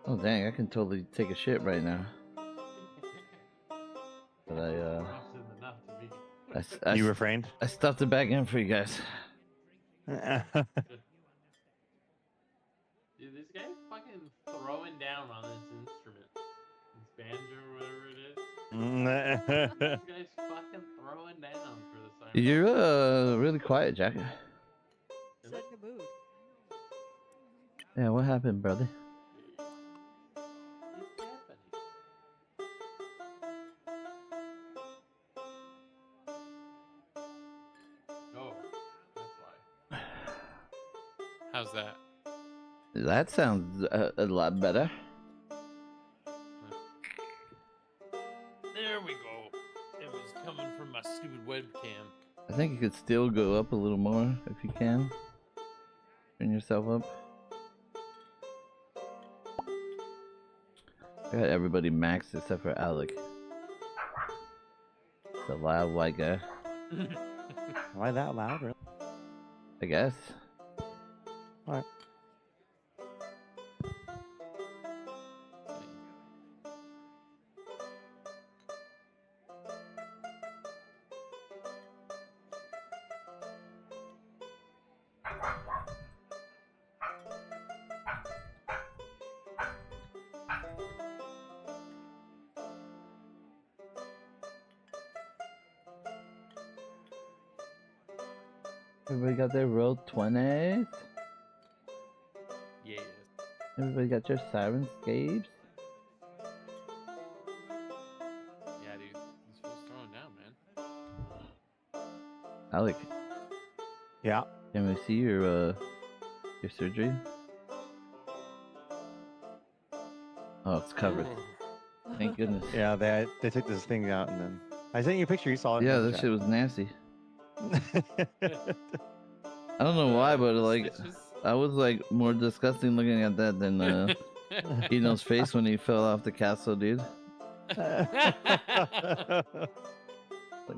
Oh dang, I can totally take a shit right now. But You refrained? I stuffed it back in for you guys. Dude, this guy's fucking throwing down on this instrument. This banjo or whatever it is. This guy's fucking throwing down for the siren. You're really quiet, Jack. Set the mood. Yeah, what happened, brother? It's happening. Oh, that's why. How's that? That sounds a lot better. There we go. It was coming from my stupid webcam. I think you could still go up a little more if you can. Turn yourself up. I got everybody maxed except for Alec. The loud white guy. Why that loud? Really? I guess. Alright. Everybody got their roll 20s? Yeah. Everybody got your Sirenscapes? Yeah, dude. This fool's throwing down, man. Alec, Yeah. can we see your surgery? Oh, it's covered. Thank goodness. Yeah, they took this thing out and then I sent you a picture. You saw it. Yeah, in the that chat. shit was nasty. I don't know why, but like, I was like more disgusting looking at that than Eno's face when he fell off the castle, dude.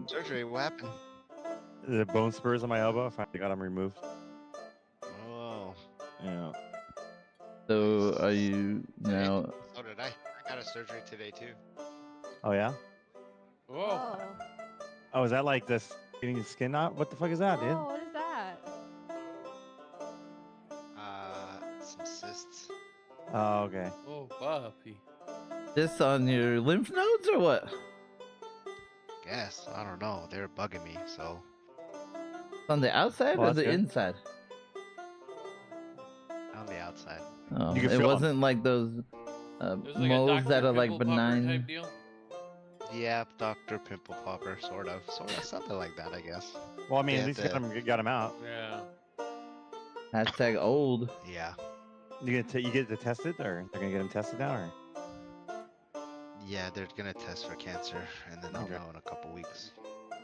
Surgery, what happened? The bone spurs on my elbow. I finally got them removed. Oh, Yeah. So are you now? so did I. I got a surgery today too. Oh yeah. Whoa. Oh, is that like this getting the skin out? What the fuck is that, dude? Oh, what is that? Some cysts. Oh, okay. Oh, puppy. This on your lymph nodes or what? Guess I don't know. They're bugging me, so On the outside Well, or that's the good. inside? on the outside. Oh, You can it feel 'em. wasn't like those There's like moles a that Dr. are like Pimple Popper benign. type deal. Yeah, Dr. Pimple Popper, sort of, something like that, I guess. Well, I mean, Yeah, at least the- got them out. Yeah. Hashtag old. Yeah, You get it tested, or they're gonna get them tested now, or? yeah, they're gonna test for cancer, and then I'll Okay. know in a couple weeks.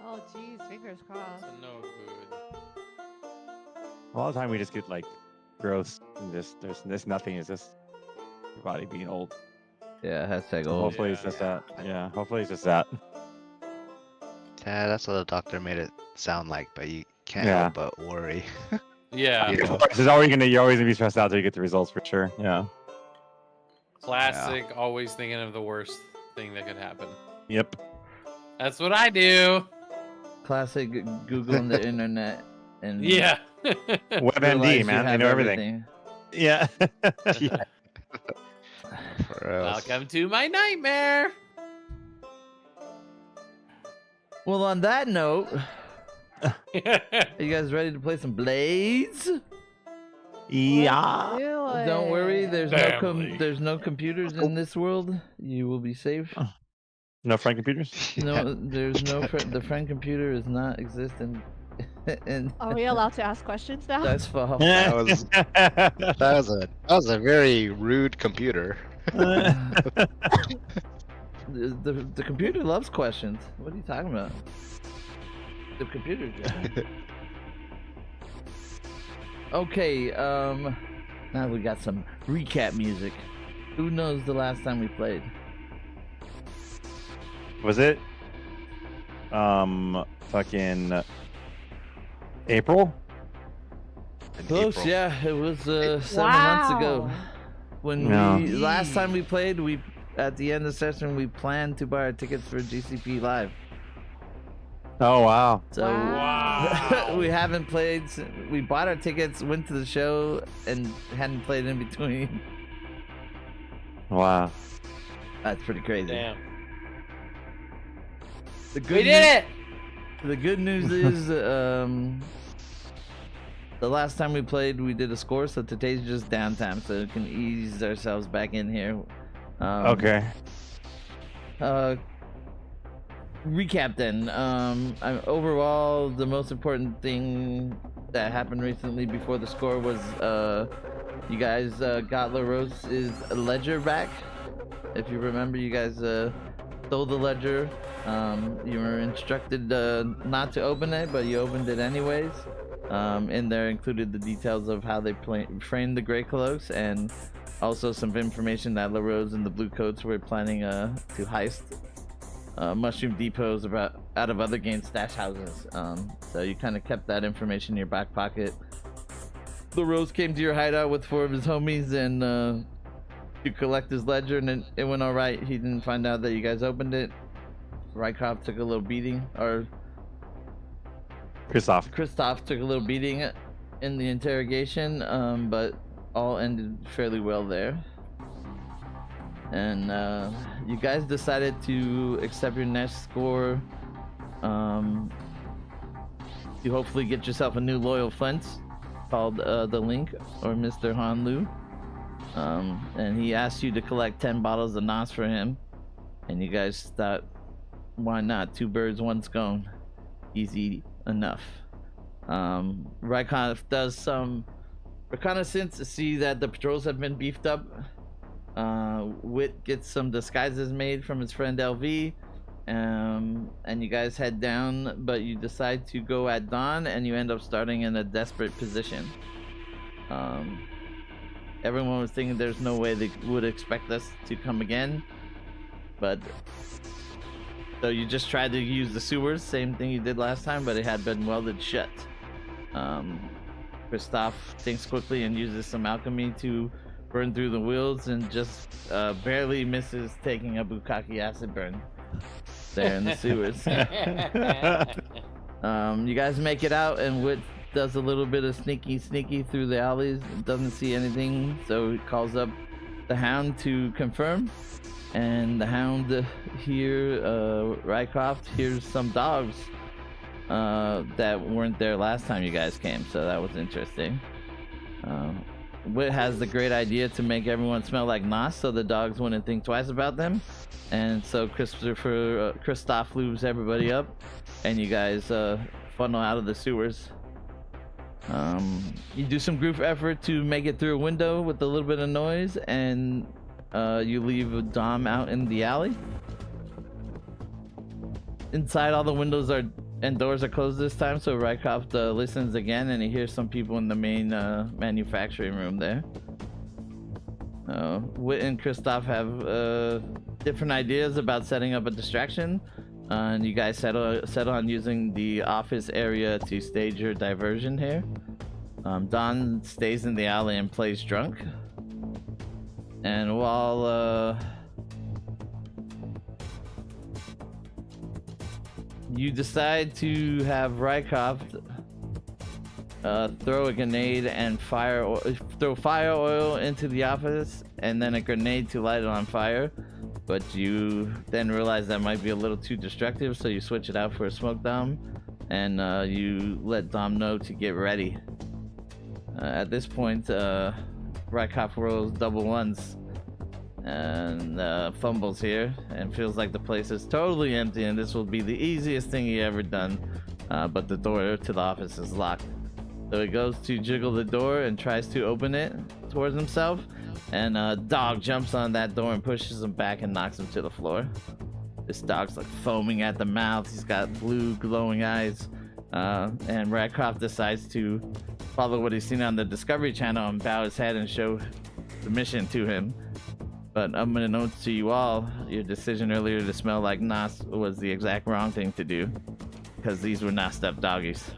Oh, jeez, fingers crossed. So no good. A lot of the time we just get like gross and just there's nothing. It's just your body being old. Yeah, hashtag So old. hopefully it's just that. Yeah, hopefully it's just that. Yeah, that's what the doctor made it sound like, but you can't Yeah. help but worry. Yeah. You know? You're always gonna be stressed out till you get the results for sure. Yeah. Classic, always thinking of the worst thing that could happen. Yep. That's what I do. Classic Googling the internet and Yeah. WebMD, realize you man. They have know everything. Yeah. Yeah. For real. Welcome to my nightmare. Well, on that note, are you guys ready to play some Blades? Yeah. Don't worry, Family. there's no computers in this world. You will be safe. No friend computers. No, there's no the friend computer is not existent. And Are we allowed to ask questions now? that's false. That was a very rude computer. The computer loves questions. What are you talking about? The computer. Jack. Okay, now we got some recap music. Who knows the last time we played? Was it? Fucking April? In Close, April. yeah. It was 7 months ago. When No. we last time we played, we at the end of the session we planned to buy our tickets for GCP Live. Oh wow. So Wow. we haven't played. We bought our tickets, went to the show, and hadn't played in between. Wow. That's pretty crazy. Damn. The good We did it! The good news is, the last time we played, we did a score, so today's just downtime, so we can ease ourselves back in here. Okay. Recap then. Overall, the most important thing that happened recently before the score was you guys got LaRose's ledger back. If you remember, you guys stole the ledger. You were instructed not to open it, but you opened it anyways. In there included the details of how they framed the Grey Cloaks, and also some information that LaRose and the Blue Coats were planning to heist mushroom depots out of other game stash houses. So you kind of kept that information in your back pocket. LaRose came to your hideout with 4 of his homies and to collect his ledger, and it went all right. He didn't find out that you guys opened it. Rykov took a little beating, or Christoph took a little beating in the interrogation, but all ended fairly well there. And you guys decided to accept your next score to hopefully get yourself a new loyal friend called the Link, or Mr. Han Lu. And he asked you to collect 10 bottles of Nos for him, and you guys thought, why not? 2 birds, 1 stone. Easy enough. Rykov does some reconnaissance to see that the patrols have been beefed up. Wit gets some disguises made from his friend LV, and you guys head down, but you decide to go at dawn, and you end up starting in a desperate position. Everyone was thinking there's no way they would expect us to come again, but so you just tried to use the sewers, same thing you did last time, but it had been welded shut. Christoph thinks quickly and uses some alchemy to burn through the wheels, and just barely misses taking a bukkake acid burn there in the sewers. You guys make it out, and Wit does a little bit of sneaky through the alleys, doesn't see anything, so he calls up the Hound to confirm. And the Hound here, Rycroft, hears some dogs that weren't there last time you guys came, so that was interesting. Wit has the great idea to make everyone smell like Nos, so the dogs wouldn't think twice about them. And so Christoph lubes everybody up, and you guys funnel out of the sewers. You do some group effort to make it through a window with a little bit of noise, and you leave Dom out in the alley. Inside, all the windows and doors are closed this time, so Rycroft listens again, and he hears some people in the main manufacturing room there. Wit and Christoph have different ideas about setting up a distraction, and you guys settle on using the office area to stage your diversion here. Don stays in the alley and plays drunk. And while you decide to have Rycroft throw a grenade and throw fire oil into the office, and then a grenade to light it on fire, but you then realize that might be a little too destructive, so you switch it out for a smoke dom, and you let Dom know to get ready. At this point, Rycroft rolls double ones and fumbles here, and feels like the place is totally empty, and this will be the easiest thing he ever done, but the door to the office is locked. So he goes to jiggle the door and tries to open it towards himself, and a dog jumps on that door and pushes him back and knocks him to the floor. This dog's like foaming at the mouth, he's got blue glowing eyes, and Rycroft decides to follow what he's seen on the Discovery Channel and bow his head and show the mission to him. But I'm gonna note to you all, your decision earlier to smell like Nos was the exact wrong thing to do, because these were not stuffed doggies.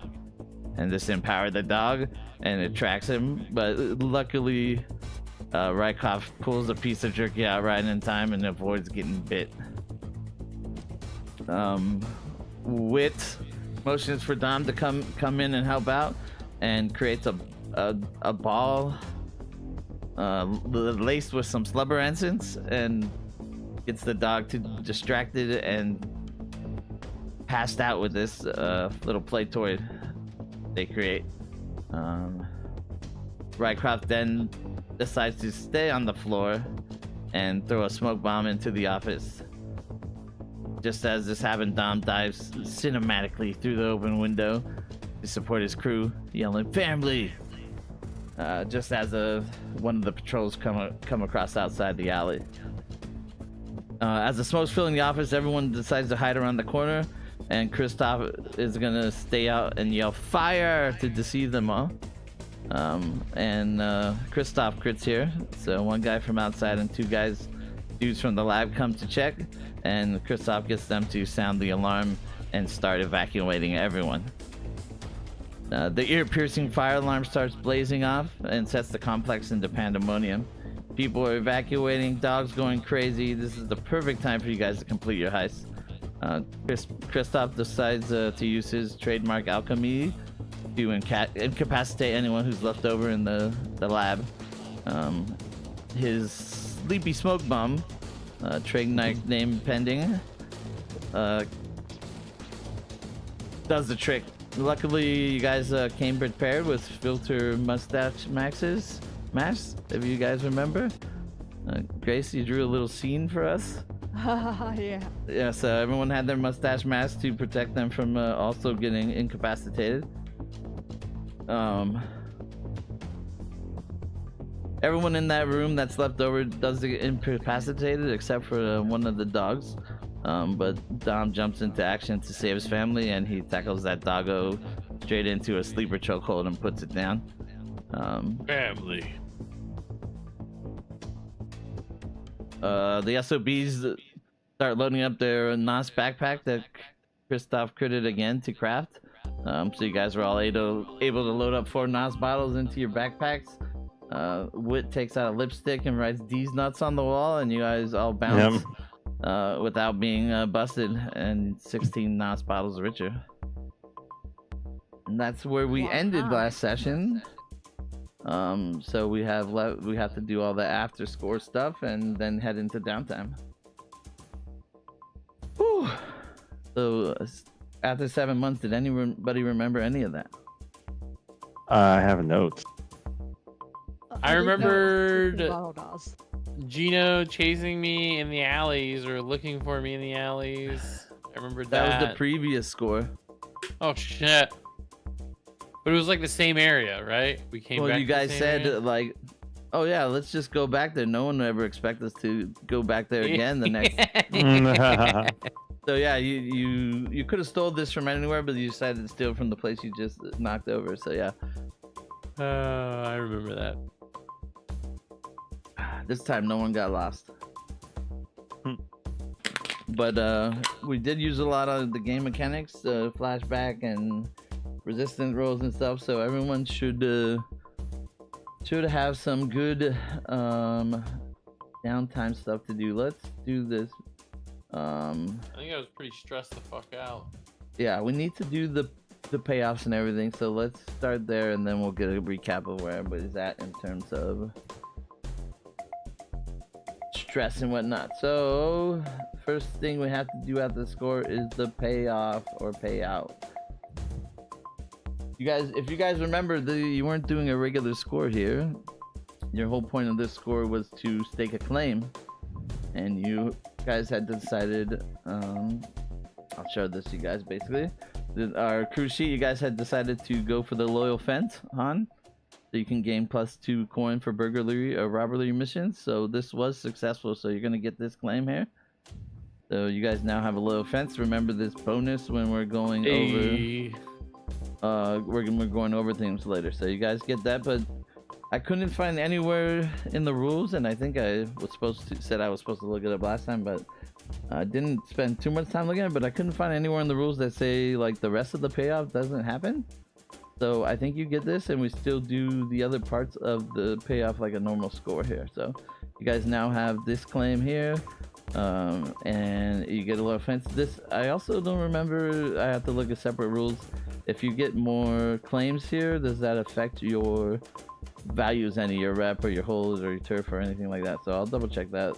And this empowered the dog, and it tracks him. But luckily, Rykoff pulls a piece of jerky out right in time and avoids getting bit. Wit motions for Dom to come in and help out, and creates a ball laced with some slubber essence, and gets the dog to distracted and passed out with this little play toy they create. Rycroft then decides to stay on the floor and throw a smoke bomb into the office. Just as this happened, Dom dives cinematically through the open window to support his crew, yelling "Family!" Just as one of the patrols come across outside the alley. As the smoke's filling the office, everyone decides to hide around the corner, and Kristoff is gonna stay out and yell "Fire!" to deceive them all. Kristoff crits here, so one guy from outside and dudes from the lab come to check, and Kristoff gets them to sound the alarm and start evacuating everyone. The ear-piercing fire alarm starts blazing off and sets the complex into pandemonium. People are evacuating, dogs going crazy. This is the perfect time for you guys to complete your heist. Kristoff decides to use his trademark alchemy to incapacitate anyone who's left over in the lab. His sleepy smoke bomb, trademark name pending, does the trick. Luckily, you guys came prepared with filter mustache masks, if you guys remember. Grace, you drew a little scene for us. Yeah. Yeah, so everyone had their mustache masks to protect them from also getting incapacitated. Everyone in that room that's left over does get incapacitated except for one of the dogs. But Dom jumps into action to save his family, and he tackles that doggo straight into a sleeper chokehold and puts it down. Family. The SOBs start loading up their NOS backpack that Kristoff critted again to craft. So you guys were all able to load up 4 NOS bottles into your backpacks. Wit takes out a lipstick and writes "D's nuts" on the wall, and you guys all bounce without being busted, and 16 NOS bottles richer. And that's where we ended last session. So we have to do all the after score stuff and then head into downtime. Whew. So after 7 months, did anybody remember any of that? I have notes. I remembered Bottle dolls. Gino chasing me in the alleys or looking for me in the alleys. I remember That that. was the previous score. Oh shit. But it was like the same area, right? We came back. Well, you to the guys same said area? like, "Oh yeah, let's just go back there." No one would ever expect us to go back there again the next. So yeah, you could have stole this from anywhere, but you decided to steal from the place you just knocked over. So yeah. I remember that. This time no one got lost. But we did use a lot of the game mechanics, flashback and resistance rolls and stuff, so everyone should have some good downtime stuff to do. Let's do this. I think I was pretty stressed the fuck out. Yeah, we need to do the payoffs and everything, so let's start there and then we'll get a recap of where everybody's at in terms of stress and whatnot. So first thing we have to do at the score is the payoff or payout. You guys, if you guys remember, you weren't doing a regular score here. Your whole point of this score was to stake a claim, and you guys had decided, I'll show this to you guys basically. Our crew sheet, you guys had decided to go for the loyal fence, Han, so you can gain +2 coin for burglary or robbery missions. So this was successful, so you're gonna get this claim here. So you guys now have a loyal fence. Remember this bonus when we're going over. We're going over things later, so you guys get that. But I couldn't find anywhere in the rules, and I think I was supposed to look it up last time, but I didn't spend too much time looking at it. But I couldn't find anywhere in the rules that say like the rest of the payoff doesn't happen. So I think you get this, and we still do the other parts of the payoff like a normal score here. So you guys now have this claim here, and you get a loyal fence. This I also don't remember. I have to look at separate rules. If you get more claims here, does that affect your values, any your rep or your hold or your turf or anything like that? So I'll double check that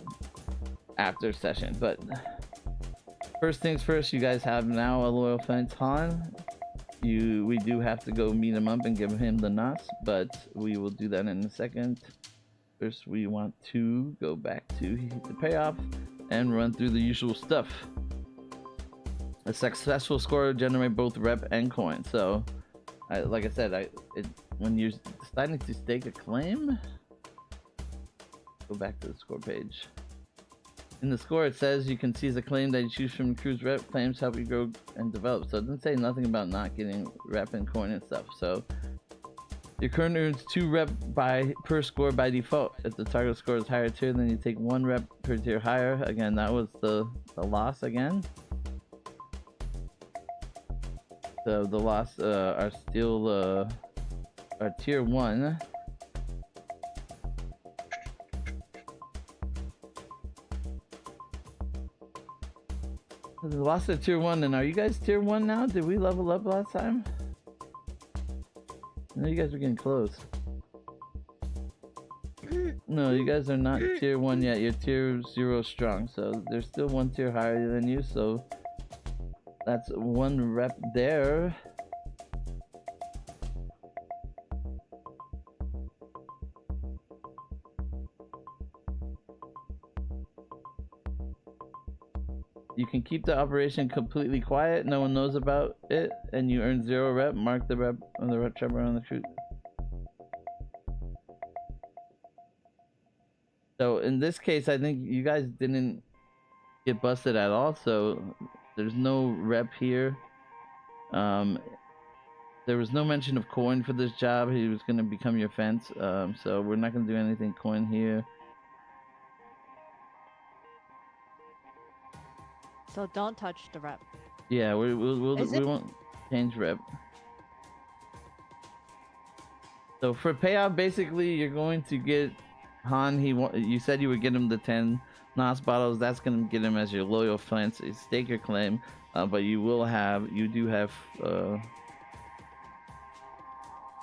after session. But first things first, you guys have now a loyal fence Han. We do have to go meet him up and give him the NOS, but we will do that in a second. First, we want to go back to the payoff and run through the usual stuff. A successful score generate both rep and coin. So, like I said, when you're deciding to stake a claim, go back to the score page. In the score, it says you can seize a claim that you choose from crew's rep. Claims help you grow and develop. So it doesn't say nothing about not getting rep and coin and stuff. So your current earns 2 rep per score by default. If the target score is higher tier, then you take 1 rep per tier higher. Again, that was the loss again. So the loss are still are tier 1. The loss at tier 1, and are you guys tier 1 now? Did we level up last time? I know you guys are getting close. No, you guys are not tier 1 yet. You're tier 0 strong, so there's still 1 tier higher than you, so that's 1 rep there. You can keep the operation completely quiet, no one knows about it, and you earn 0 rep. Mark the rep on the rep trapper on the crew. So in this case, I think you guys didn't get busted at all, so there's no rep here. There was no mention of coin for this job. He was going to become your fence, so we're not going to do anything coin here. So don't touch the rep. Yeah, we won't change rep. So for payout, basically, you're going to get Han. You said you would get him the 10 NOS bottles. That's going to get him as your loyal fence. It's stake your claim, but you do have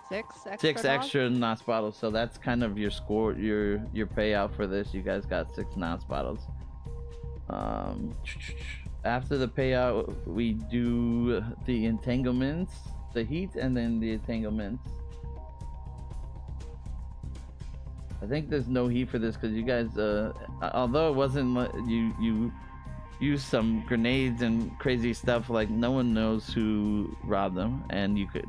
6 extra NOS bottles. So that's kind of your score, your payout for this. You guys got 6 NOS bottles. After the payout, we do the entanglements, the heat, and then the entanglements. I think there's no heat for this because you guys, although it wasn't, you used some grenades and crazy stuff, like no one knows who robbed them, and you could,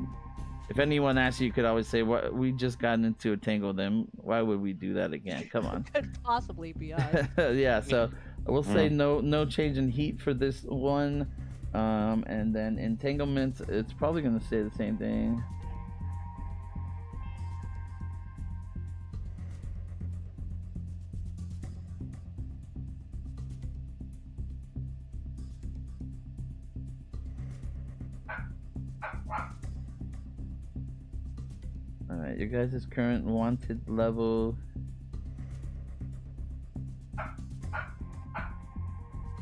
if anyone asks you could always say, "What, we just got into a tangle them. Why would we do that again? Come on." Could possibly be us. Yeah, so we'll say no change in heat for this one, and then entanglements, it's probably gonna say the same thing. Alright, your guys' current wanted level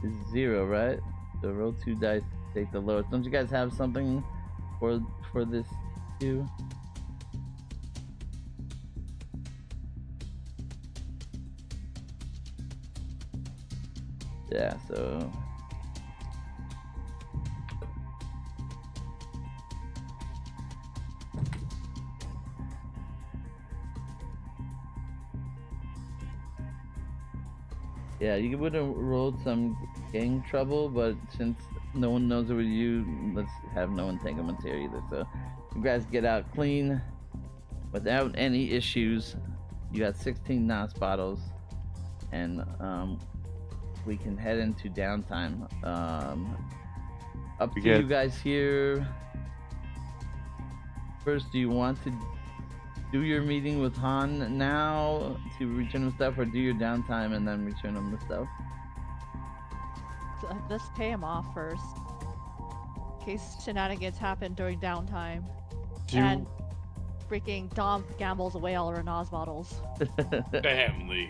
is 0, right? So roll 2 dice to take the lowest. Don't you guys have something for this too? Yeah, so yeah, you would have rolled some gang trouble, but since no one knows it was you, let's have no entanglements here either. So you guys get out clean without any issues. You got 16 NOS bottles, and we can head into downtime. Up to you guys here. First, do you want to do your meeting with Han now to return him stuff, or do your downtime and then return him the stuff? Let's pay him off first, in case shenanigans happen during downtime. And freaking Dom gambles away all our Nas bottles. Family.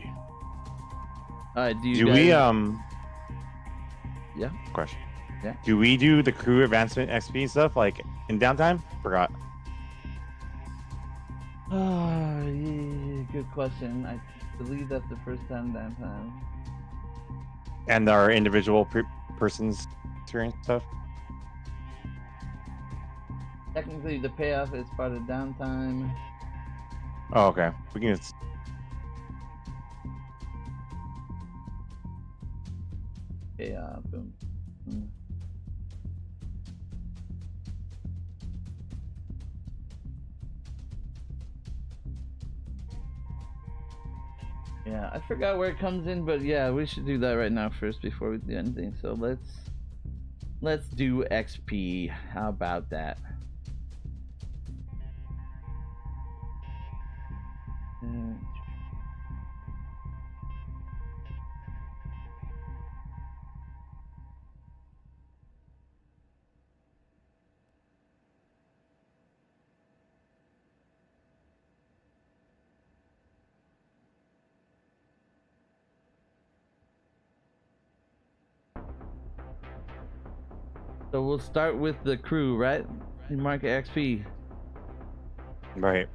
All right. Do you Do guys... we Yeah. Question. Yeah. Do we do the crew advancement XP stuff like in downtime? Forgot. Oh, yeah, good question. I believe that's the first time downtime. And our individual person's experience stuff. Technically, the payoff is part of downtime. Oh, okay. We can just. Payoff. Boom. Yeah, I forgot where it comes in, but yeah, we should do that right now first before we do anything. So let's do XP. How about that? So we'll start with the crew, right? You mark XP. Right.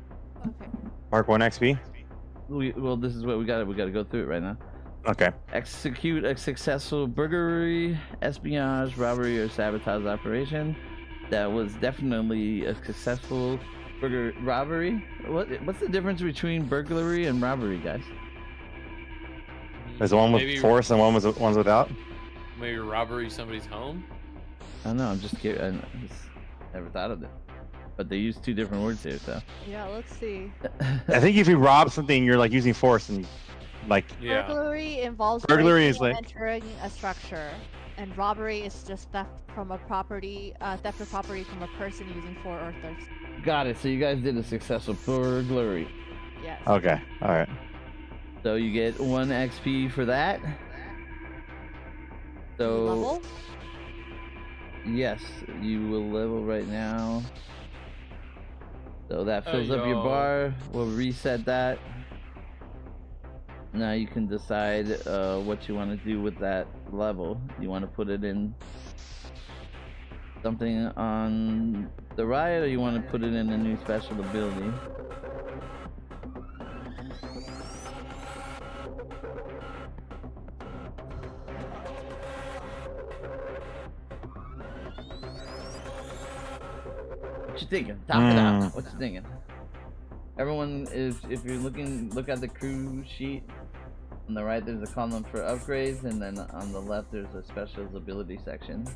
Okay. Mark 1 XP. Well, this is what we got. We got to go through it right now. Okay. Execute a successful burglary, espionage, robbery, or sabotage operation. That was definitely a successful robbery. What's the difference between burglary and robbery, guys? There's one with force and one's without. Maybe robbery somebody's home. I don't know. I'm just curious. I just never thought of it. But they use two different words here, so. Yeah, let's see. I think if you rob something, you're like using force and like. Yeah. Burglary involves Burglary breaking is like- and entering a structure, and robbery is just theft from a property, theft of property from a person using force or thirst. Got it. So you guys did a successful burglary. Yes. Okay. All right. So you get 1 XP for that. So Level? yes, you will level right now. So that fills up your yo. bar. We'll reset that. Now you can decide what you want to do with that level. You want to put it in something on the riot, or you want to put it in a new special ability? What you thinking? Top it out. What you thinking? Everyone is, if you're looking, look at the crew sheet. On the right, there's a column for upgrades, and then on the left, there's a specials ability section.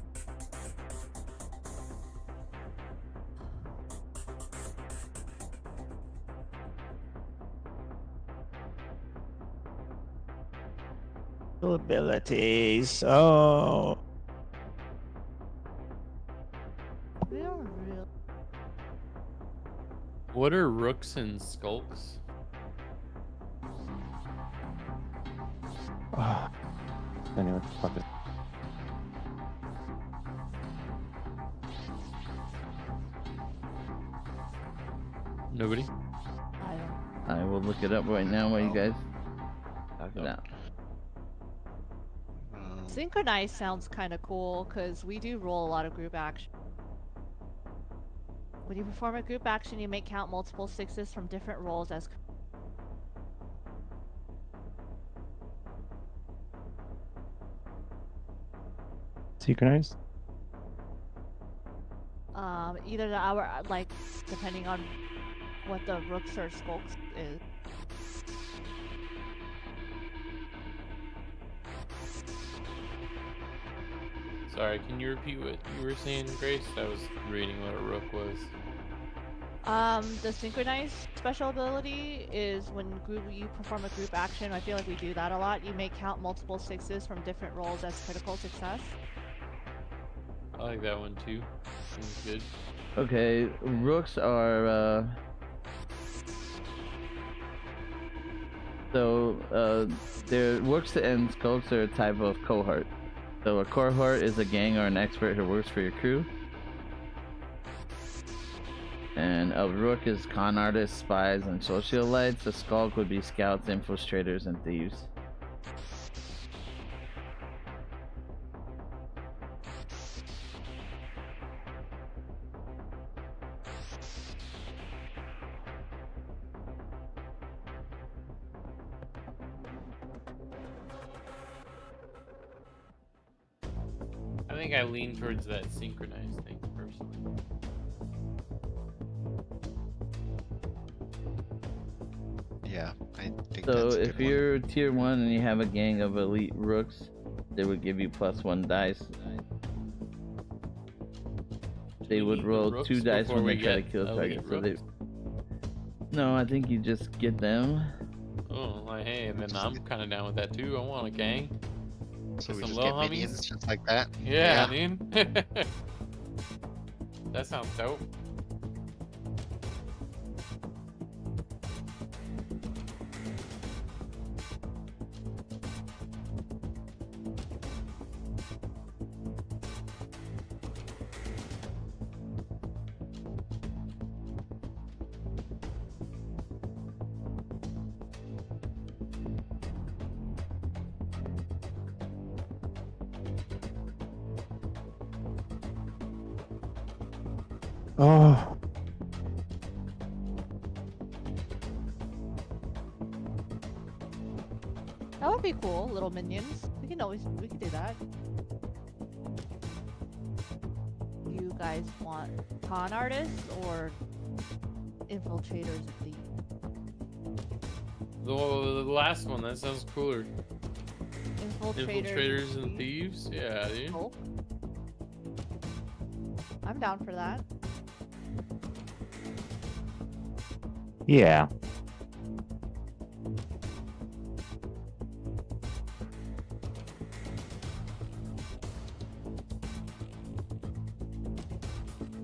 Abilities. Oh. We don't really. What are rooks and skulks? Anyway, fuck it. Nobody? I don't. I will look it up right now while you guys talk it out. Synchronized sounds kind of cool because we do roll a lot of group action. When you perform a group action, you may count multiple sixes from different rolls as. Synchronized. Either the hour, like, depending on what the rooks or skulks is. Sorry, can you repeat what you were saying, Grace? I was reading what a rook was. The synchronized special ability is when you perform a group action. I feel like we do that a lot. You may count multiple sixes from different rolls as critical success. I like that one too. Seems good. Okay, rooks are they're rooks and skulks are a type of cohort. So a cohort is a gang or an expert who works for your crew. And a rook is con artists, spies, and socialites. A skulk would be scouts, infiltrators, and thieves. I think I lean towards that synchronized thing personally. Yeah, I think So that's a if good one. you're tier 1 and you have a gang of elite rooks, they would give you +1 dice. They we would need the roll rooks 2 dice before when they we try to get kill a target. elite So they... rooks? No, I think you just get them. Oh, like, hey, then Just I'm kind of down with that too. I want a gang. So we some just little get minions homies? just like that? Yeah, dude. That sounds dope. Oh. That would be cool, little minions. We can do that. You guys want con artists or infiltrators of the The last one, that sounds cooler. infiltrators, Infiltrators and thieves? Yeah, dude. Cool. I'm down for that. Yeah.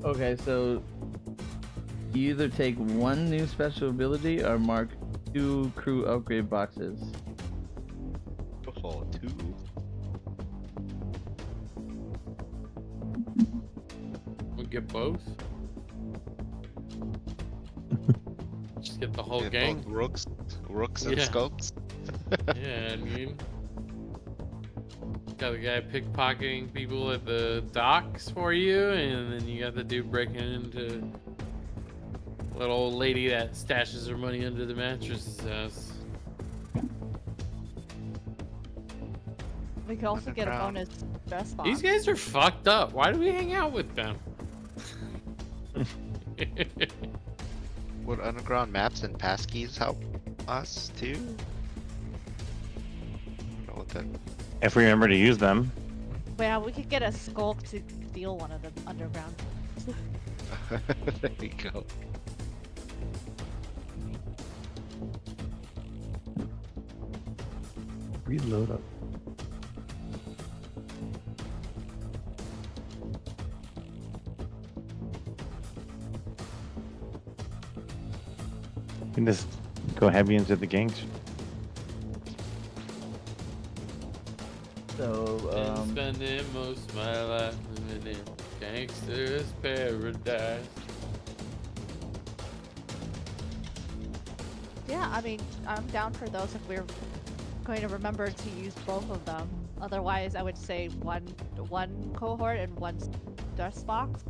Okay, so you either take 1 new special ability or mark 2 crew upgrade boxes. Oh, 2. We get both. Just get the whole Get gang. both rooks and Yeah. skulks. Yeah, dude. Got the guy pickpocketing people at the docks for you, and then you got the dude breaking into little old lady that stashes her money under the mattress's house. We could also get a Underground. bonus dress box. These guys are fucked up. Why do we hang out with them? Would underground maps and passkeys help us too? I don't know what that. If we remember to use them. Yeah, we could get a skulk to steal one of the underground. There you go. Reload up. You can just go heavy into the gangs. So, Been spending most of my life living in gangster's paradise. Yeah, I mean, I'm down for those if we're going to remember to use both of them. Otherwise, I would say one cohort and 1 dress box.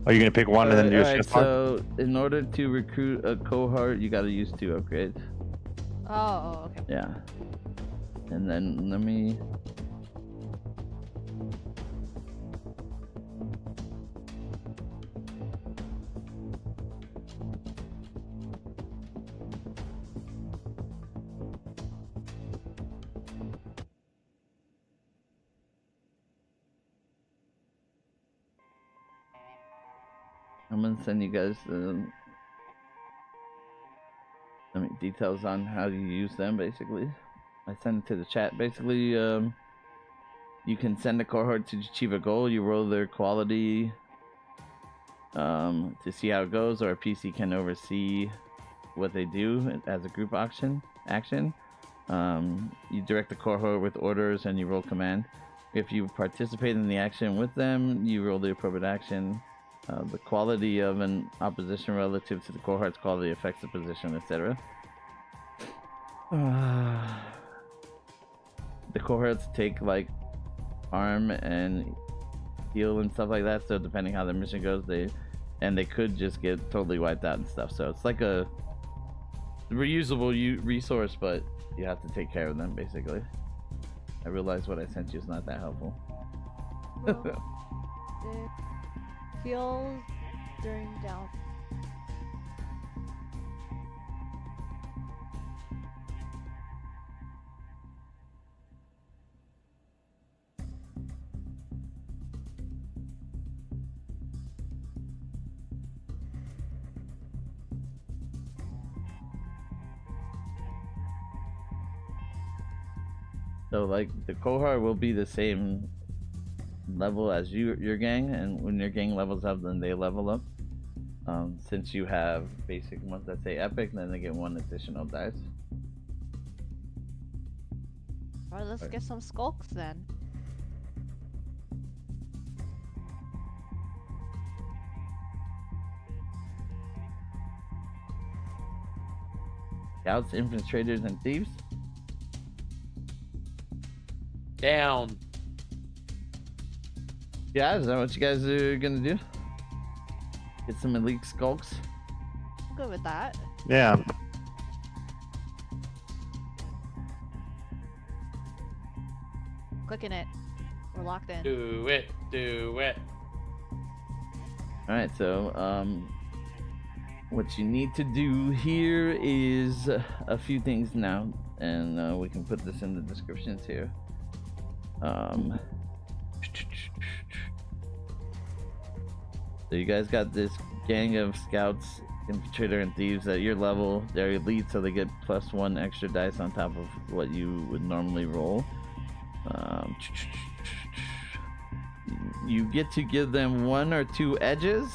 Are you gonna pick one and then do a alright, shift mark? so in order to recruit a cohort, you gotta use 2 upgrades. Oh, okay. Yeah. And then let me... I'm gonna send you guys details on how you use them. Basically, I send it to the chat. Basically, you can send a cohort to achieve a goal. You roll their quality to see how it goes, or a PC can oversee what they do as a group action. You direct the cohort with orders, and you roll command. If you participate in the action with them, you roll the appropriate action. The quality of an opposition relative to the cohort's quality affects the position, etc. The cohorts take like arm and heal and stuff like that, so depending how the mission goes, they could just get totally wiped out and stuff. So it's like a reusable resource, but you have to take care of them basically. I realize what I sent you is not that helpful. Well, it feels during down. So like the cohort will be the same level as your gang, and when your gang levels up, then they level up. Since you have basic ones that say epic, then they get 1 additional dice. Alright, let's get some skulks then. Scouts, infiltrators, and thieves. Down. Yeah, is that what you guys are gonna do? Get some elite skulks. Good with that. Yeah. Clicking it. We're locked in. Do it. Do it. All right, so what you need to do here is a few things now, and we can put this in the descriptions here. So you guys got this gang of scouts, infiltrator, and thieves at your level. They're elite, so they get +1 extra dice on top of what you would normally roll. You get to give them 1 or 2 edges,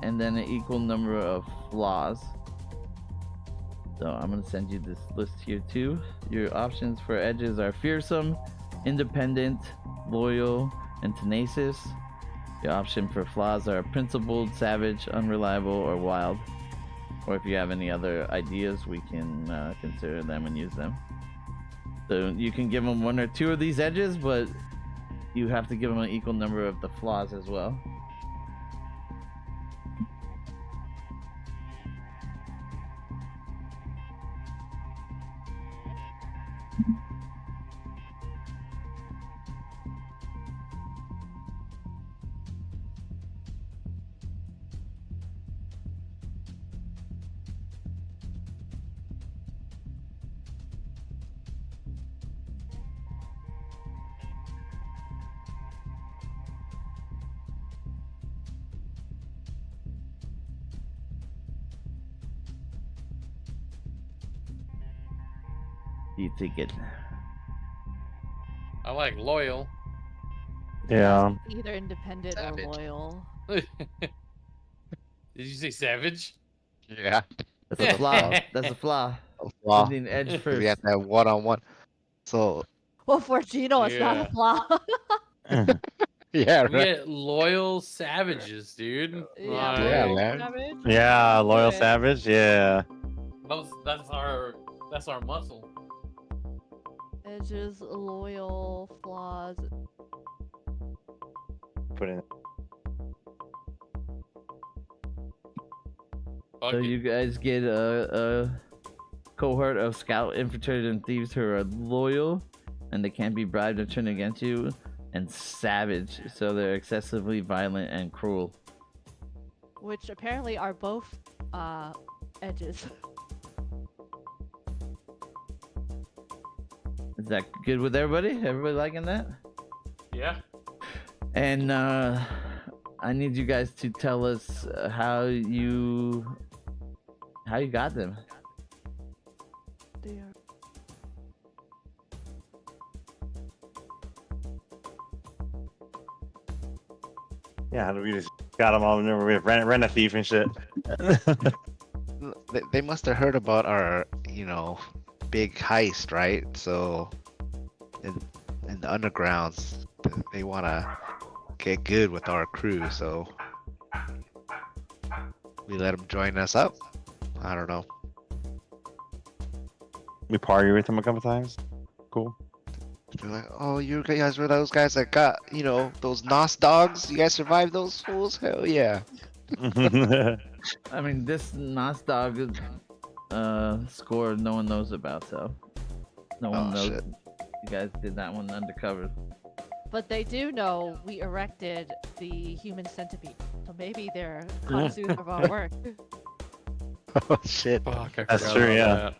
and then an equal number of flaws. So I'm gonna send you this list here too. Your options for edges are fearsome, independent, loyal, and tenacious. Your option for flaws are principled, savage, unreliable, or wild. Or if you have any other ideas, we can consider them and use them. So you can give them 1 or 2 of these edges, but you have to give them an equal number of the flaws as well. You take it. I like loyal. Yeah. Either independent Savage. or loyal. Did you say savage? Yeah. That's a flaw. That's a flaw. Wow. You need an edge We first. got that one-on-one. So Well, for Gino, it's not Yeah. a flaw. yeah, We right. get loyal savages, dude. Yeah, loyal man. savage. Yeah, loyal Good. savage. Yeah. That's our muscle. Edges, loyal, flaws. Put in. Fuck So it. you guys get a cohort of scout, infiltrators, and thieves who are loyal, and they can't be bribed or turned against you, and savage, so they're excessively violent and cruel. Which apparently are both edges. Is that good with everybody? Everybody liking that? Yeah. And I need you guys to tell us how you got them. They are. Yeah, we just got them all. Remember, we ran a thief and shit. They must have heard about our, big heist, right? So in the undergrounds. They want to get good with our crew, so we let them join us up. I don't know. We party with them a couple times. Cool. They're like, oh, you guys were those guys that got, you know, those NOS dogs? You guys survived those fools? Hell yeah. I mean, this NOS dog score no one knows about, so no one knows. Shit. You guys did that one undercover. But they do know we erected the human centipede, so maybe they're connoisseurs of our work. Oh shit. Fuck, I That's forgot true, about yeah. that.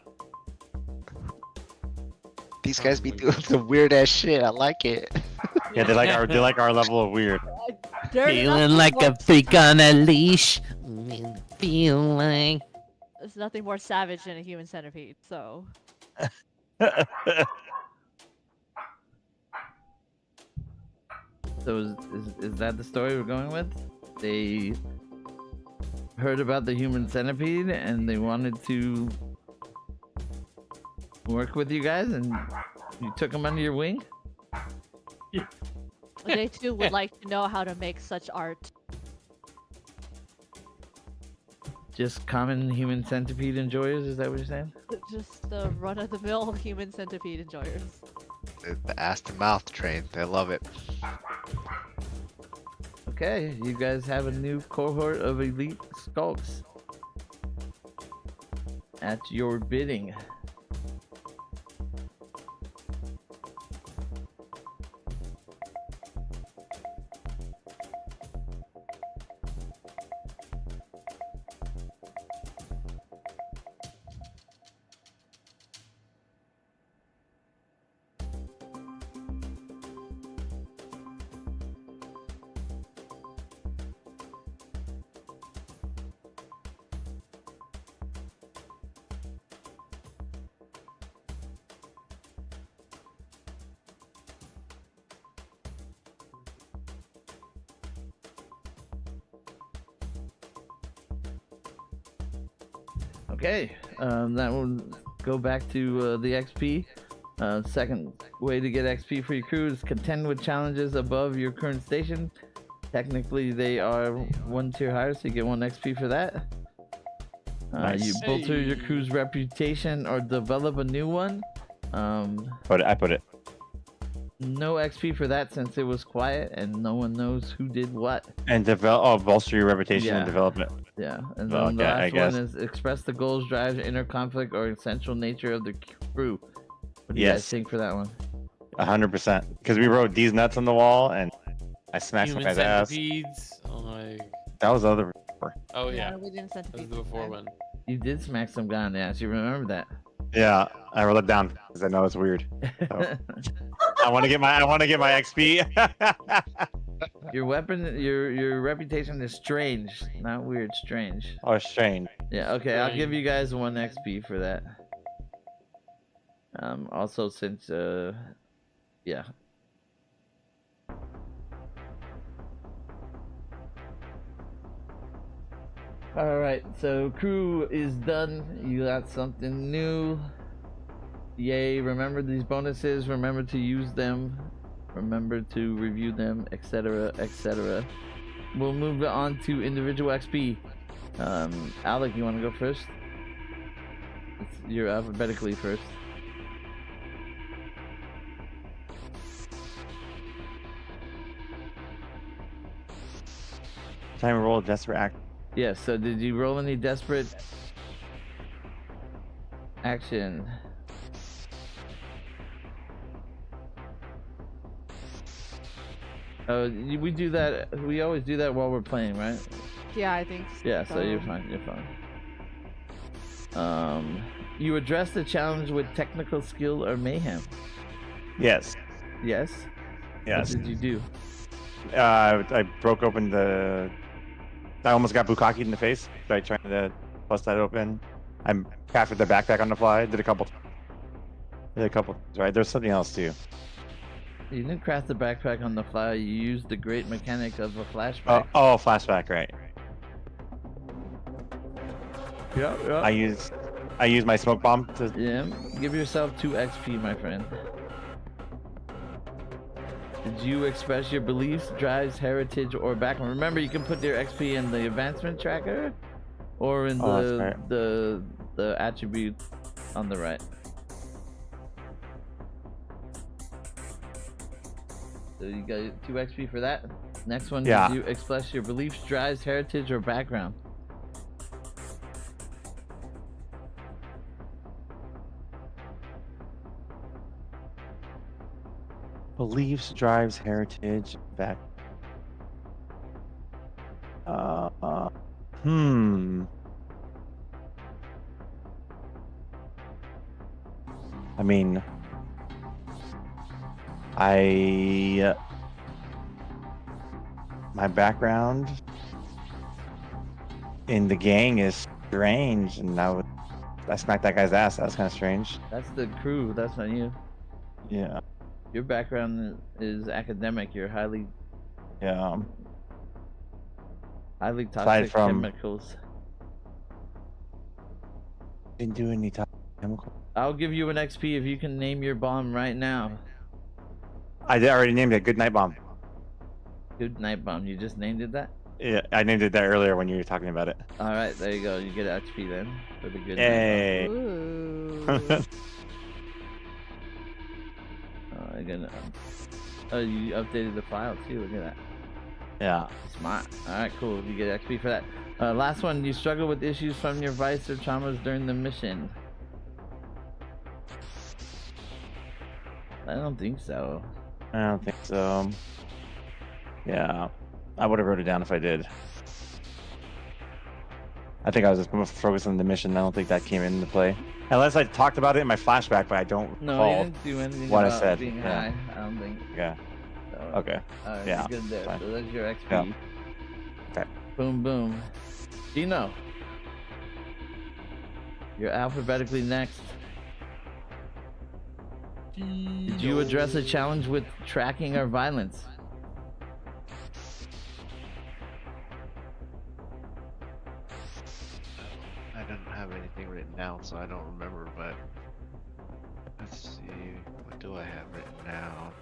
These guys be Oh my doing some weird ass shit. I like it. Yeah, they like our level of weird. There's Feeling nothing like more- a freak on a leash. Feel like. There's nothing more savage than a human centipede, so. So is that the story we're going with? They heard about the human centipede and they wanted to work with you guys, and you took them under your wing? They too would like to know how to make such art. Just common human centipede enjoyers, is that what you're saying? Just the run-of-the-mill human centipede enjoyers. The ass to mouth train. They love it. Okay, you guys have a new cohort of elite skulks at your bidding. Okay, that will go back to the XP. Second way to get XP for your crew is contend with challenges above your current station. Technically, they are one tier higher, so you get 1 XP for that. Nice. You bolster your Hey. crew's reputation or develop a new one. I put it. No XP for that since it was quiet and no one knows who did what. And bolster your reputation and Yeah. development. Yeah, and Well, then the okay, I last guess. one is express the goals, drives, inner conflict, or essential nature of the crew. What do you guys Yes. think for that one? 100%. Because we wrote these nuts on the wall and I smashed some Human guy's ass. centipedes. Oh my. That was the other. Oh yeah. We didn't That was centipede. the before one. You did smack some guy in the ass. You remember that? Yeah, I wrote it down because I know it's weird. So, I want to get my XP. Your weapon, your reputation is strange, not weird. Strange. Oh, strange. Yeah. Okay, I'll give Strange. you guys 1 XP for that. Also, since yeah. Alright, so crew is done. You got something new. Yay, remember these bonuses, remember to use them, remember to review them, etc, etc. We'll move on to individual XP. Alec, you want to go first? You're alphabetically first. Time to roll a desperate act. Yeah, so did you roll any desperate action? We do that. We always do that while we're playing, right? Yeah, I think so. Yeah, so you're fine. You're fine. You address the challenge with technical skill or mayhem. Yes. Yes. Yes. What did you do? I broke open the. I almost got bukkake in the face. By trying to bust that open. I crafted the backpack on the fly. Did a couple. Right. There's something else too. You didn't craft the backpack on the fly. You used the great mechanic of a flashback. Oh, flashback. Right. Yeah. I use my smoke bomb to. Yeah. Give yourself 2 XP, my friend. Did you express your beliefs, drives, heritage, or background? Remember, you can put your XP in the advancement tracker, or in Oh, that's right. the attribute on the right. So you got 2 XP for that. Next one, Yeah. did you express your beliefs, drives, heritage, or background? Beliefs, drives, heritage, back. Hmm. I mean, my background in the gang is strange, and I smacked that guy's ass. That was kind of strange. That's the crew. That's not you. Yeah. Your background is academic. You're highly Yeah. toxic from- chemicals. Didn't do any chemical. I'll give you an XP if you can name your bomb right now. Already named it. Good night bomb. Good night bomb. You just named it that? Yeah, I named it that earlier when you were talking about it. All right, there you go. You get XP then for the good Hey. Ooh. night bomb. Oh, you updated the file too. Look at that. Yeah. Smart. All right, cool. You get XP for that. Last one. You struggle with issues from your vice or traumas during the mission. I don't think so. I don't think so. Yeah. I would have wrote it down if I did. I think I was just focused on the mission. I don't think that came into play. Unless I talked about it in my flashback, but I don't No, you recall. didn't do anything what I about said, being yeah. high. I don't think. Yeah. So. Okay. Alright, Yeah, you're good there. fine. So that's your XP. Yeah. Okay. Boom, boom. Dino. You're alphabetically next. Did you address a challenge with tracking or violence? I don't have anything written down, so I don't remember, but let's see. What do I have written down?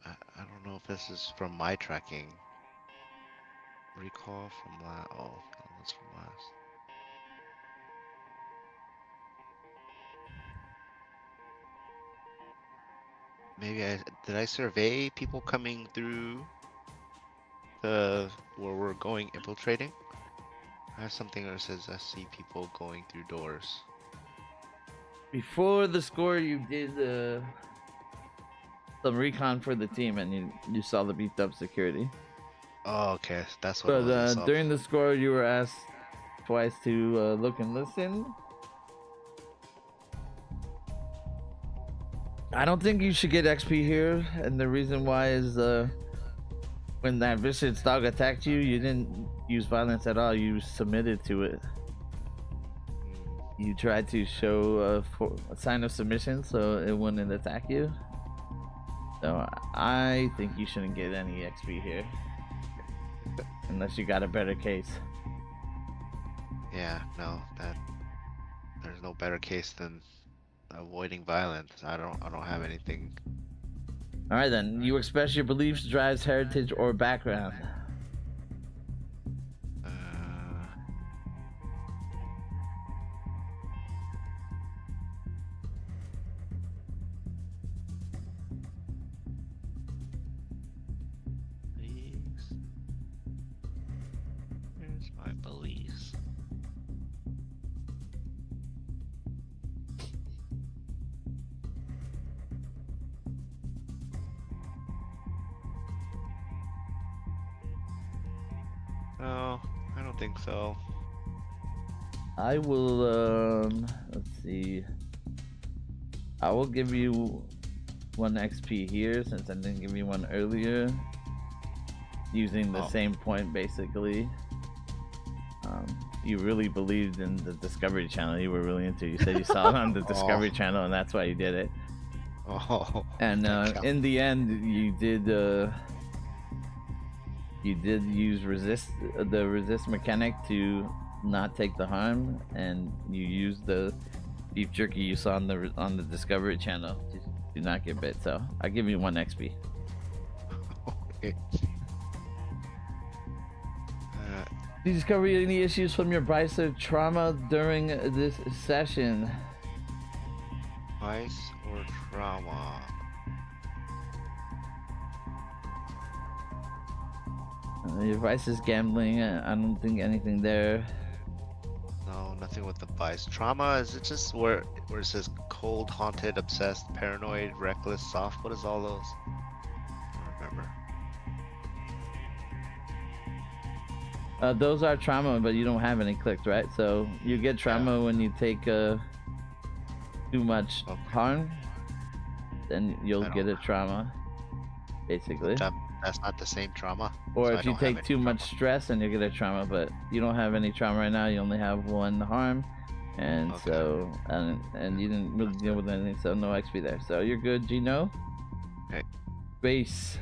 I don't know if this is from my tracking. Recall from last. Oh, that's from last. Maybe did I survey people coming through the where we're going infiltrating? I have something that says I see people going through doors. Before the score, you did some recon for the team, and you saw the beefed up security. Oh, okay, that's what. it But was. I saw. during the score, you were asked twice to look and listen. I don't think you should get XP here, and the reason why is when that vicious dog attacked you, you didn't use violence at all. You submitted to it. You tried to show a sign of submission so it wouldn't attack you. So I think you shouldn't get any XP here. Unless you got a better case. Yeah, no, there's no better case than avoiding violence. I don't have anything. Alright then, you express your beliefs, drives, heritage, or background. Beliefs. Here's my beliefs. No, I don't think so. I will, let's see. I will give you 1 XP here since I didn't give you one earlier. Using the same point basically. You really believed in the Discovery Channel. You were really into it. You said you saw it on the Discovery Channel and that's why you did it. Oh. And that in the end, you did use the resist mechanic to not take the harm, and you used the beef jerky you saw on the Discovery Channel to do not get bit, so I give you 1 XP. Okay. Do you discover any issues from your Vice trauma during this session? Vice or trauma? Your Vice is gambling. I don't think anything there. No, nothing with the vice. Trauma, is it just where it says cold, haunted, obsessed, paranoid, reckless, soft? What is all those? I don't remember. Those are trauma, but you don't have any clicked, right? So you get trauma when you take too much harm, then you'll I get a don't- trauma, basically. That's not the same trauma. Or so I if you don't have take any too much trauma. stress, and you get a trauma, but you don't have any trauma right now. You only have 1 harm, and Okay. so and you didn't really deal with anything, so no XP there. So you're good, Gino. Okay. Base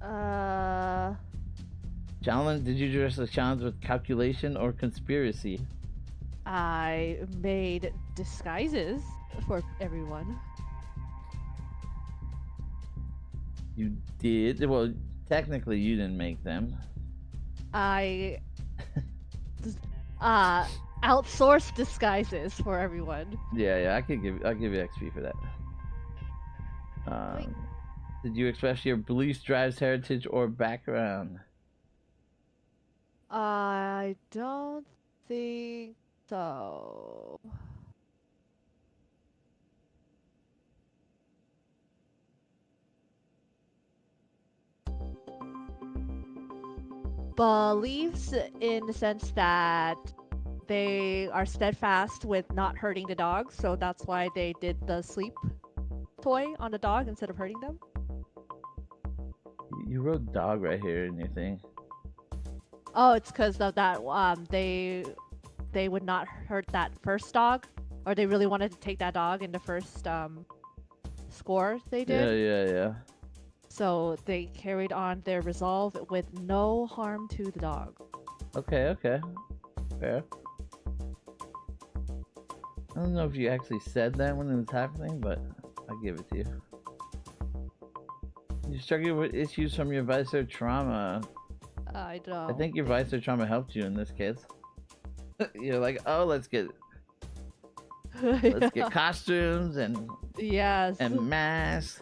Uh, challenge. Did you address the challenge with calculation or conspiracy? I made disguises for everyone. You did. Well, technically, you didn't make them. I outsourced disguises for everyone. Yeah, I'll give you XP for that. Wait. Did you express your beliefs, drives, heritage, or background? I don't think so. Beliefs in the sense that they are steadfast with not hurting the dog, so that's why they did the sleep toy on the dog instead of hurting them. You wrote dog right here in your thing. Oh, it's because of that. They would not hurt that first dog, or they really wanted to take that dog in the first score they did. Yeah. So they carried on their resolve with no harm to the dog. Okay. Fair. I don't know if you actually said that when it was happening, but I'll give it to you. You struggle with issues from your vice or trauma. I don't. I think your vice or trauma helped you in this case. You're like, oh, let's get costumes and Yes. masks.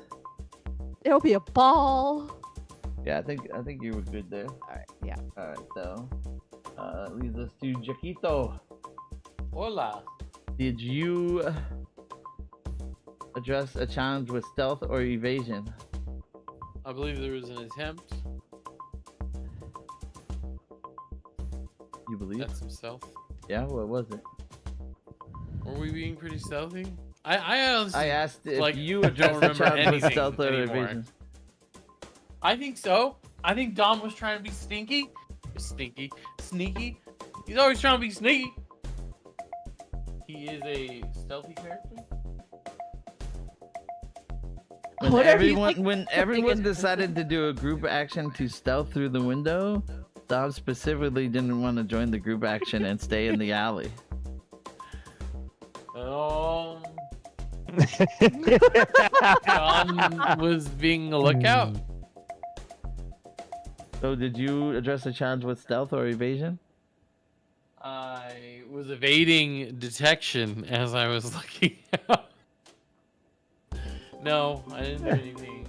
It'll be a ball. Yeah, I think you were good there. All right. Yeah. All right, so that leads us to Jaquito. Hola. Did you address a challenge with stealth or evasion? I believe there was an attempt. You believe? That's some stealth. Yeah, what was it? Were we being pretty stealthy? I honestly, I asked if like, you don't addressed a remember challenge with anything stealth or anymore. evasion. I think so. I think Dom was trying to be sneaky. Sneaky. He's always trying to be sneaky. He is a stealthy character. When everyone decided to do a group action to stealth through the window, Dom specifically didn't want to join the group action and stay in the alley. Don was being a lookout. So did you address the challenge with stealth or evasion? I was evading detection as I was looking out. No, I didn't do anything.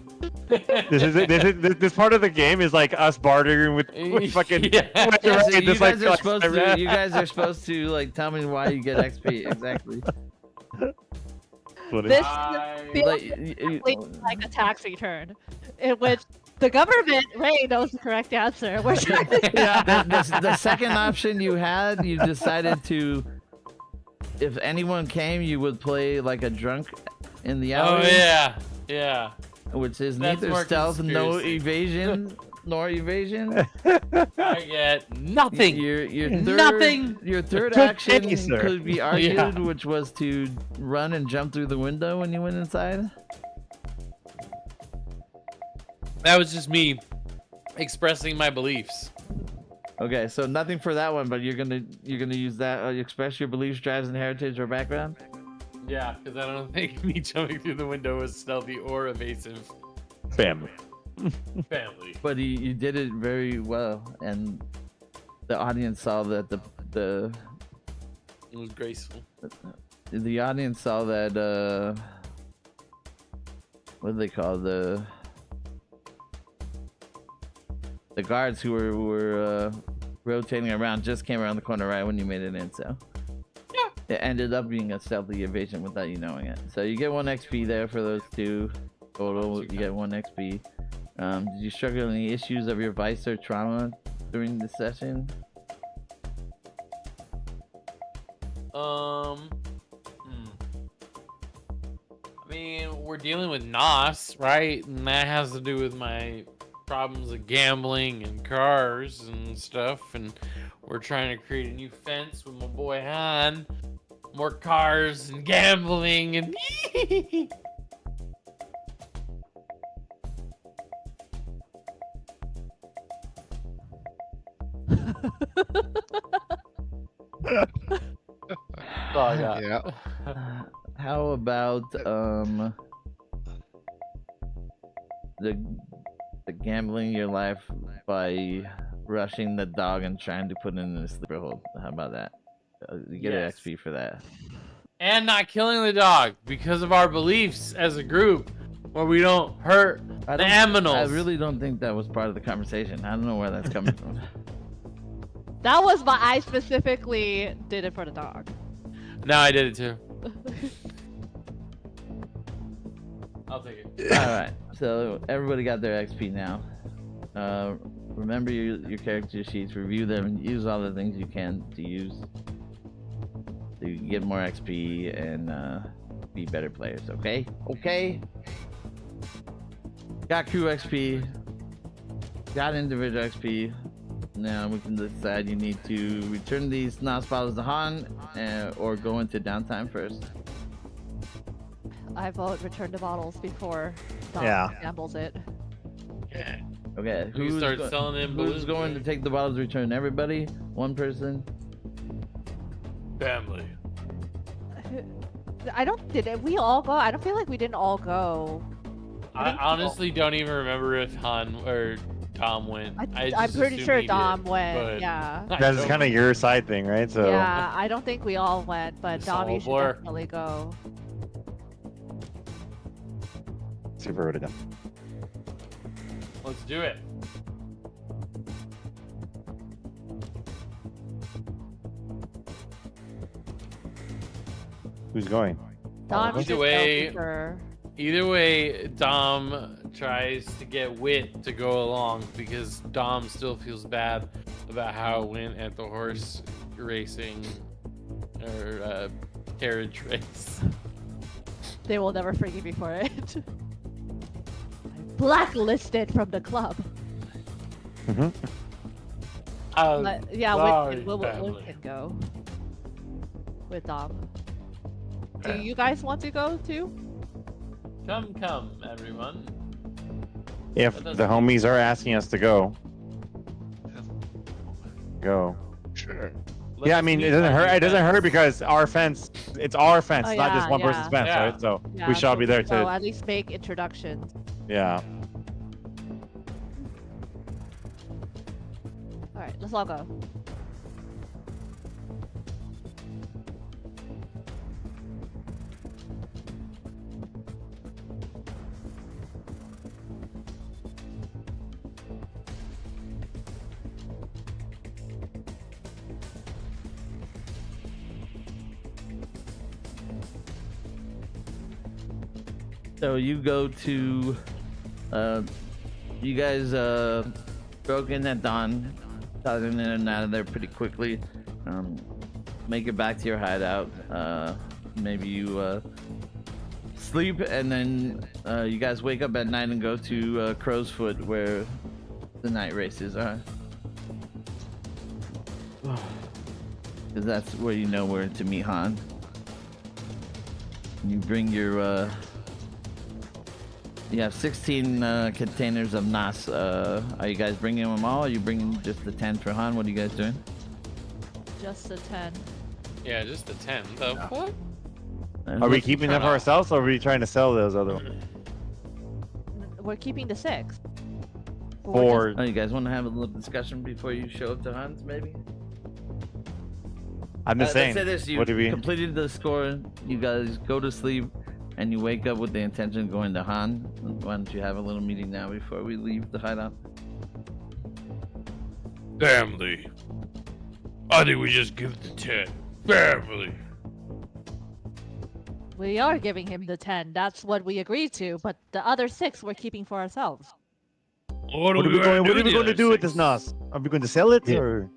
This part of the game is like us bartering with fucking. Yeah. Yeah, so you Just guys like- are supposed to. You guys are supposed to like tell me why you get XP exactly. Funny. This I- feels Like, exactly like a tax return, in which the government, Ray, knows the correct answer. We're trying to the second option you had, you decided to. If anyone came, you would play like a drunk in the Oh alley. yeah. Which is That's neither more stealth, no conspiracy. evasion, nor evasion. I get nothing. Your third, Nothing. Your third Good action day, sir. could be argued, Yeah. which was to run and jump through the window when you went inside. That was just me expressing my beliefs. Okay, so nothing for that one, but you're gonna use that. You express your beliefs, drives, and heritage or background. Yeah, because I don't think me jumping through the window was stealthy or evasive. Family. Family. But you did it very well, and the audience saw that the It was graceful. audience saw that what do they call the guards who were rotating around just came around the corner right when you made it in, so yeah, it ended up being a stealthy evasion without you knowing it. So you get 1 XP there for those 2 total. You get 1 XP. Did you struggle with any issues of your vice or trauma during the session? I mean, we're dealing with NOS, right? And that has to do with my problems of gambling and cars and stuff. And we're trying to create a new fence with my boy Han. More cars and gambling and oh, I got. Yeah. How about the gambling your life by rushing the dog and trying to put it in the sleeper hold? How about that? You get Yes. an XP for that. And not killing the dog because of our beliefs as a group, where we don't hurt the aminals. I really don't think that was part of the conversation. I don't know where that's coming from. That was my. I specifically did it for the dog. No, I did it too. I'll take it. All right, so everybody got their XP now. Remember your character sheets, review them, and use all the things you can to use to get more XP and be better players. Okay? Okay. Got crew XP. Got individual XP. Now we can decide you need to return these NOS bottles to Han or go into downtime first. I vote return the bottles before Dom Yeah. gambles it. Yeah. Okay. We can start selling them Who's balloons, going to right? take the bottles? Return everybody. One person. Family. I don't. Did we all go? I don't feel like we didn't all go. I honestly don't even remember if Han or Dom went. I I'm just pretty assumed sure he Dom did, went. but Yeah. I That's don't. kind of your side thing, right? So Yeah. I don't think we all went, but It's Dom, all you should blur. definitely go. super wrote it down. Let's do it. Who's going? Dom, you Either should go way- for sure. Either way, Dom tries to get Wit to go along because Dom still feels bad about how it went at the horse racing or carriage race. They will never forgive me for it. Blacklisted from the club. Mm-hmm. But yeah, sorry, Win family. can go with Dom. Do you guys want to go too? Come, everyone. If That the doesn't- homies are asking us to go, go. Sure. Let Yeah, I us mean, meet it doesn't my hurt. new It doesn't hurt friends. because our fence. It's our fence, Oh, not just yeah, one yeah. person's fence, Yeah. right? So Yeah, we shall so- be there So to. at least make introductions. Yeah. All right, let's all go. So you go to, you guys broke in at dawn, got in and out of there pretty quickly. Make it back to your hideout. Maybe you sleep and then you guys wake up at night and go to Crow's Foot where the night races are. Because that's where you know where to meet Han. You bring your you have 16 containers of NOS. Are you guys bringing them all? Are you bringing just the 10 for Han? What are you guys doing? Just the 10. Yeah, just the 10. The what? All Are we keeping them for ourselves, or are we trying to sell those other ones? We're keeping the 6. We're For Oh, you guys want to have a little discussion before you show up to Hans, maybe? I'm just saying. Let's say this: you what do we? completed the score. You guys go to sleep, and you wake up with the intention of going to Han. Why don't you have a little meeting now before we leave the hideout? Family. I think we just give the 10. Family. We are giving him the 10. That's what we agreed to. But the other 6 we're keeping for ourselves. What What are we going to do with this NOS? NOS? Are we going to sell it, Yeah. or?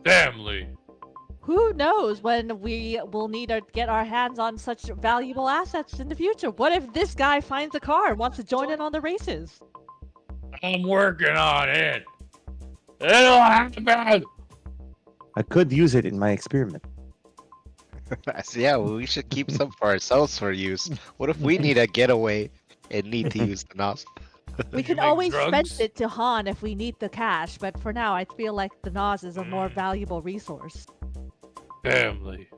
Family. Who knows when we will need to get our hands on such valuable assets in the future? What if this guy finds a car and wants to join in on the races? I'm working on it. It'll happen. I could use it in my experiment. Yeah, well, we should keep some for ourselves for use. What if we need a getaway and need to use the NOS? We You can make always drugs? spend it to Han if we need the cash, but for now, I feel like the NOS is a more valuable resource. Family.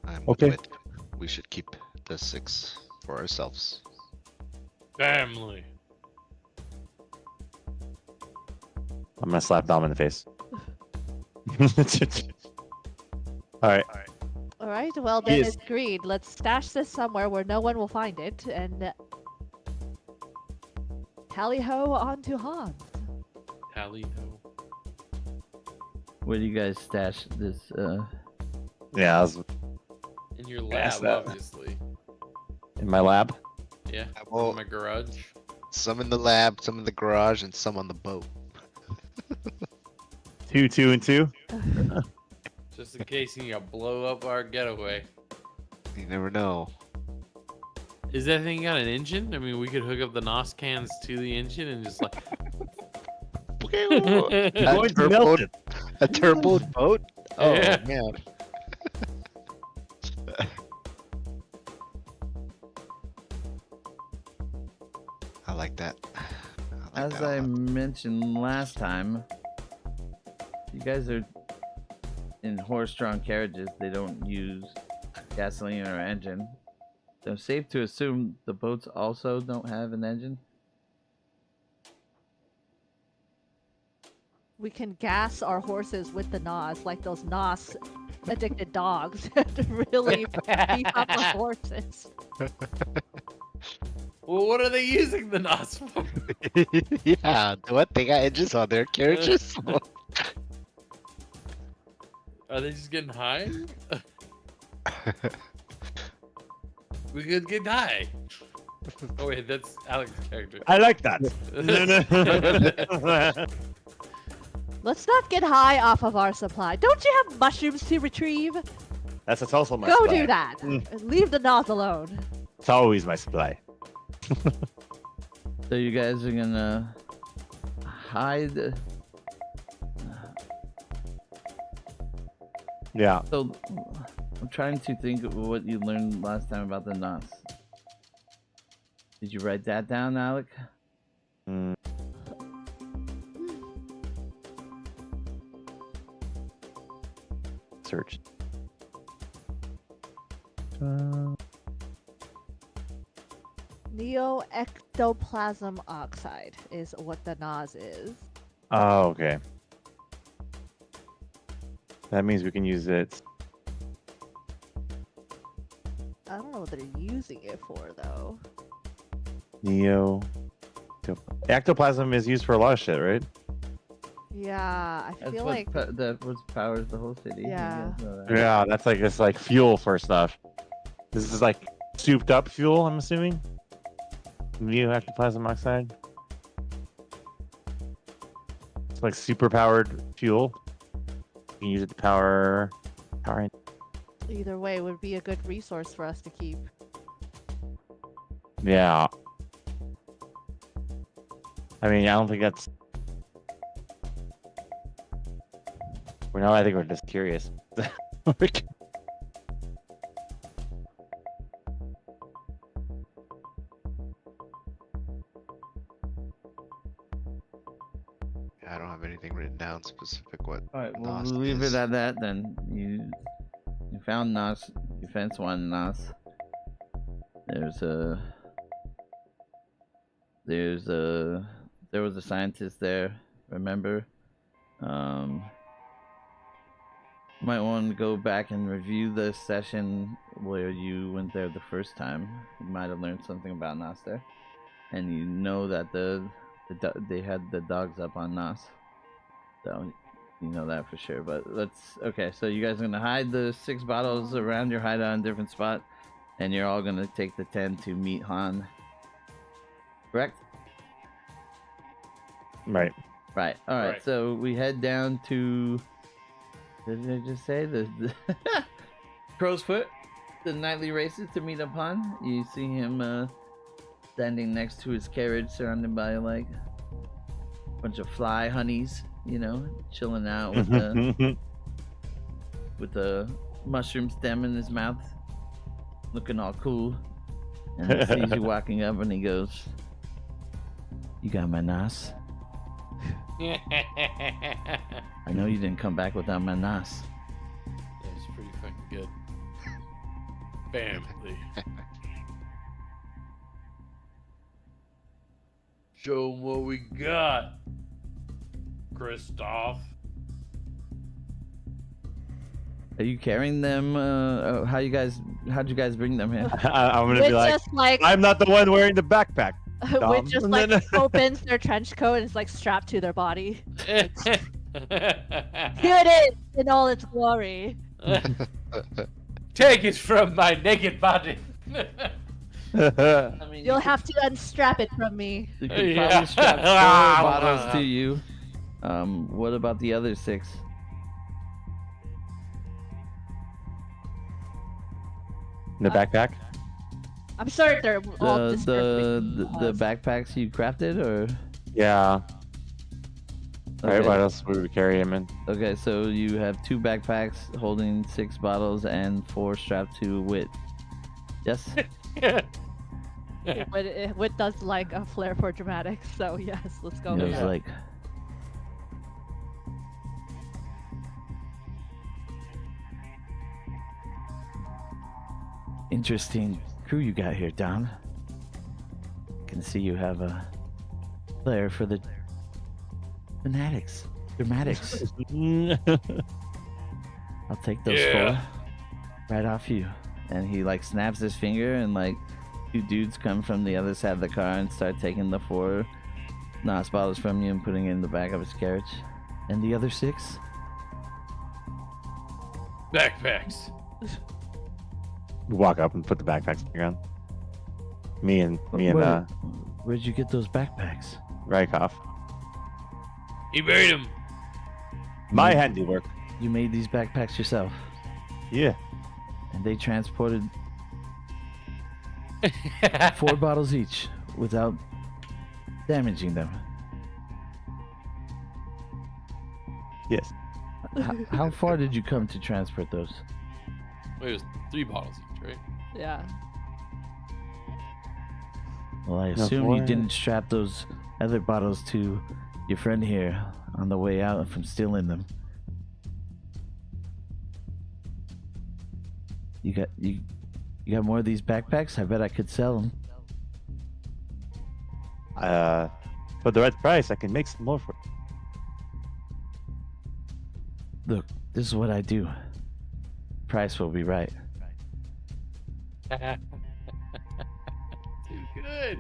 I'm Okay. with it. We should keep the 6 for ourselves. Family. I'm gonna slap Dom in the face. All right. All right, well then it's agreed. Let's stash this somewhere where no one will find it, and tally ho on to Han. Tally ho. Where do you guys stash this? Yeah, I was In your Ask lab, that. obviously. in my lab. Yeah. Well- in my garage. Some in the lab, some in the garage, and some on the boat. 2, 2, and 2. Just in case you gotta blow up our getaway. You never know. Is that thing got an engine? I mean, we could hook up the NOS cans to the engine and just like. Going to melt it. A turbo boat? Oh, Yeah. man. I like that. I like As that a I lot. mentioned last time, you guys are in horse-drawn carriages. They don't use gasoline or engine. So safe to assume the boats also don't have an engine. We can gas our horses with the NOS, like those NOS addicted dogs, to really beef up our horses. Well, what are they using the NOS for? Yeah, what? They got engines on their carriages? Are they just getting high? We could get high. Oh wait, that's Alex's character. I like that. Let's not get high off of our supply. Don't you have mushrooms to retrieve? That's also my Go supply. do that. Leave the NOS alone. It's always my supply. So you guys are gonna hide. Yeah. So I'm trying to think of what you learned last time about the NOS. Did you write that down, Alec? Mm. Search. Neoectoplasm oxide is what the NOS is. Oh, okay. That means we can use it. I don't know what they're using it for though. Neo. Ectoplasm is used for a lot of shit, right? Yeah, I That's feel what like that what powers the whole city. You Yeah. guys know that. Yeah, that's like it's like fuel for stuff. This is like souped up fuel, I'm assuming. Neo ectoplasm oxide. It's like super powered fuel. You can use it to power. either way would be a good resource for us to keep. Yeah. I mean, I don't think that's. Well, no, I think we're just curious. I don't have anything written down specific what. All right, we'll Nos leave is. it at that then. You found Nos. You fence one Nos. There was a scientist there. Remember? Might want to go back and review the session where you went there the first time. You might have learned something about Nos there, and you know that they had the dogs up on Nos, so you know that for sure. But okay. So you guys are gonna hide the 6 bottles around your hideout in a different spot, and you're all gonna take the 10 to meet Han. Correct? Right. Right. All right. Right. So we head down to. What did I just say? The Crow's Foot, the nightly races to meet up Han. You see him standing next to his carriage, surrounded by like a bunch of fly honeys. You know, chilling out with the mushroom stem in his mouth, looking all cool. And he sees you walking up, and he goes, "You got my Nos? I know you didn't come back without my Nos." That's pretty fucking good. Family. Show 'em what we got, Kristoff. Are you carrying them? How'd you guys bring them here? I'm gonna Whit be like, just like I'm not the one wearing the backpack. Whit just And like then- opens their trench coat and it's like strapped to their body. Here Here it is in all its glory. Take it from my naked body. I mean, You'll have to unstrap it from me. You could Yeah. probably strap 4 bottles to you. What about the other 6? The backpack. I'm sure they're all The backpacks you crafted, or Yeah. Alright, okay. what else would we carry him in? Okay, so you have 2 backpacks holding 6 bottles and 4 strapped to Wit. Yes. Whit does like a flair for dramatics, so yes, let's go. It with was that. like. Interesting crew you got here, Dom. Can see you have a flair for the fanatics, dramatics. I'll take those Yeah. 4 right off you. And he like snaps his finger, and like 2 dudes come from the other side of the car and start taking the 4 Nos bottles from you and putting it in the back of his carriage. And the other 6? Backpacks. We walk up and put the backpacks on the ground. Me and Where'd you get those backpacks? Rykov. He buried him. My handiwork. You made these backpacks yourself, Yeah. and they transported 4 bottles each without damaging them. Yes. How far did you come to transport those? Wait, it was 3 bottles each, right? Yeah. Well, I No, assume you 4. didn't strap those other bottles to your friend here on the way out from stealing them. You got more of these backpacks? I bet I could sell them. For the right price, I can make some more for you. Look, this is what I do. Price will be right. Too good.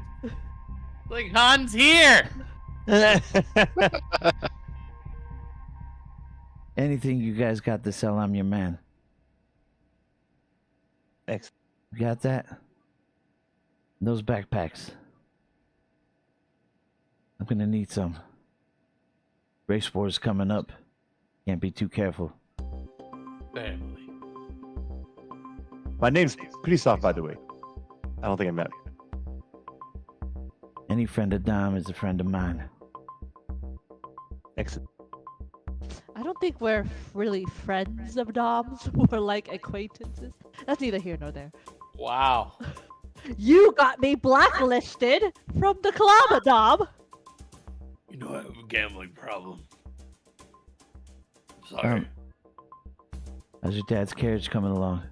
Like Han's here. Anything you guys got to sell, I'm your man. Excellent. You got that? Those backpacks. I'm gonna need some. Race wars coming up. Can't be too careful. Family. My name's Kristoff, by the way. I don't think I met you. Any friend of Dom is a friend of mine. Excellent. I don't think we're really friends of Dom's. We're like acquaintances. That's neither here nor there. Wow. You got me blacklisted from the club, Dom. You know I have a gambling problem. Sorry. How's your dad's carriage coming along?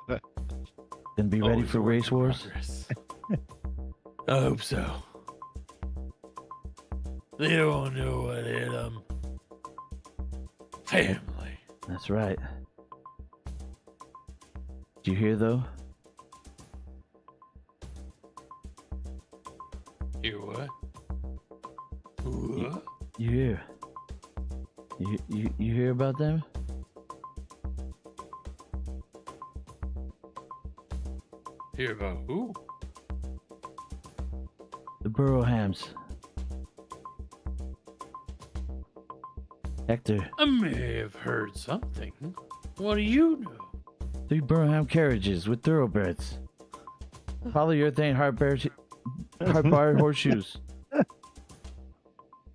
What? Gonna be ready for race wars? I hope so. They don't know what hit them. Family. That's right. Did you hear though? You what? What? You hear? You hear about them? Hear about who? The Burrowhams. Hector, I may have heard something. What do you know? 3 Burrowham carriages with thoroughbreds. Polyurethane hard-barred horseshoes.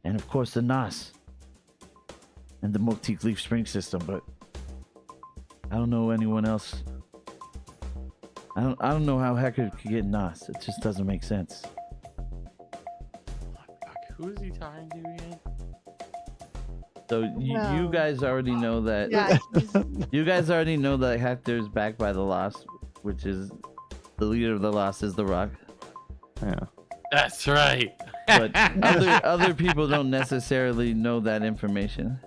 And of course the NOS. And the Motique leaf spring system, but I don't know anyone else. I don't know how Hector could get NOS. It just doesn't make sense. Fuck, who is he talking to again? So No. you guys already know that. Yeah, You guys already know that Hector's backed by the Lost, which is the leader of the Lost is The Rock. Yeah. That's right. But other people don't necessarily know that information.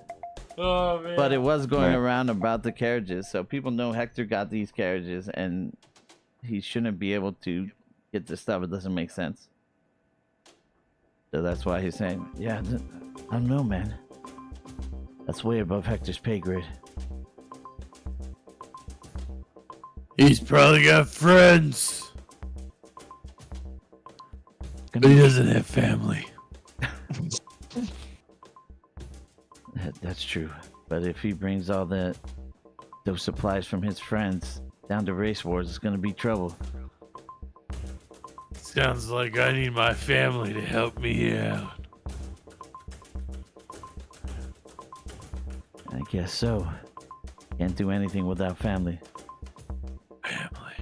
Oh man. But it was going Right. around about the carriages, so people know Hector got these carriages, and he shouldn't be able to get this stuff. It doesn't make sense. So that's why he's saying, yeah, I don't know, man. That's way above Hector's pay grade. He's probably got friends, but he doesn't have family. That's true. But if he brings all those supplies from his friends down to race wars, it's gonna be trouble. Sounds like I need my family to help me out. I guess so. Can't do anything without family. Family.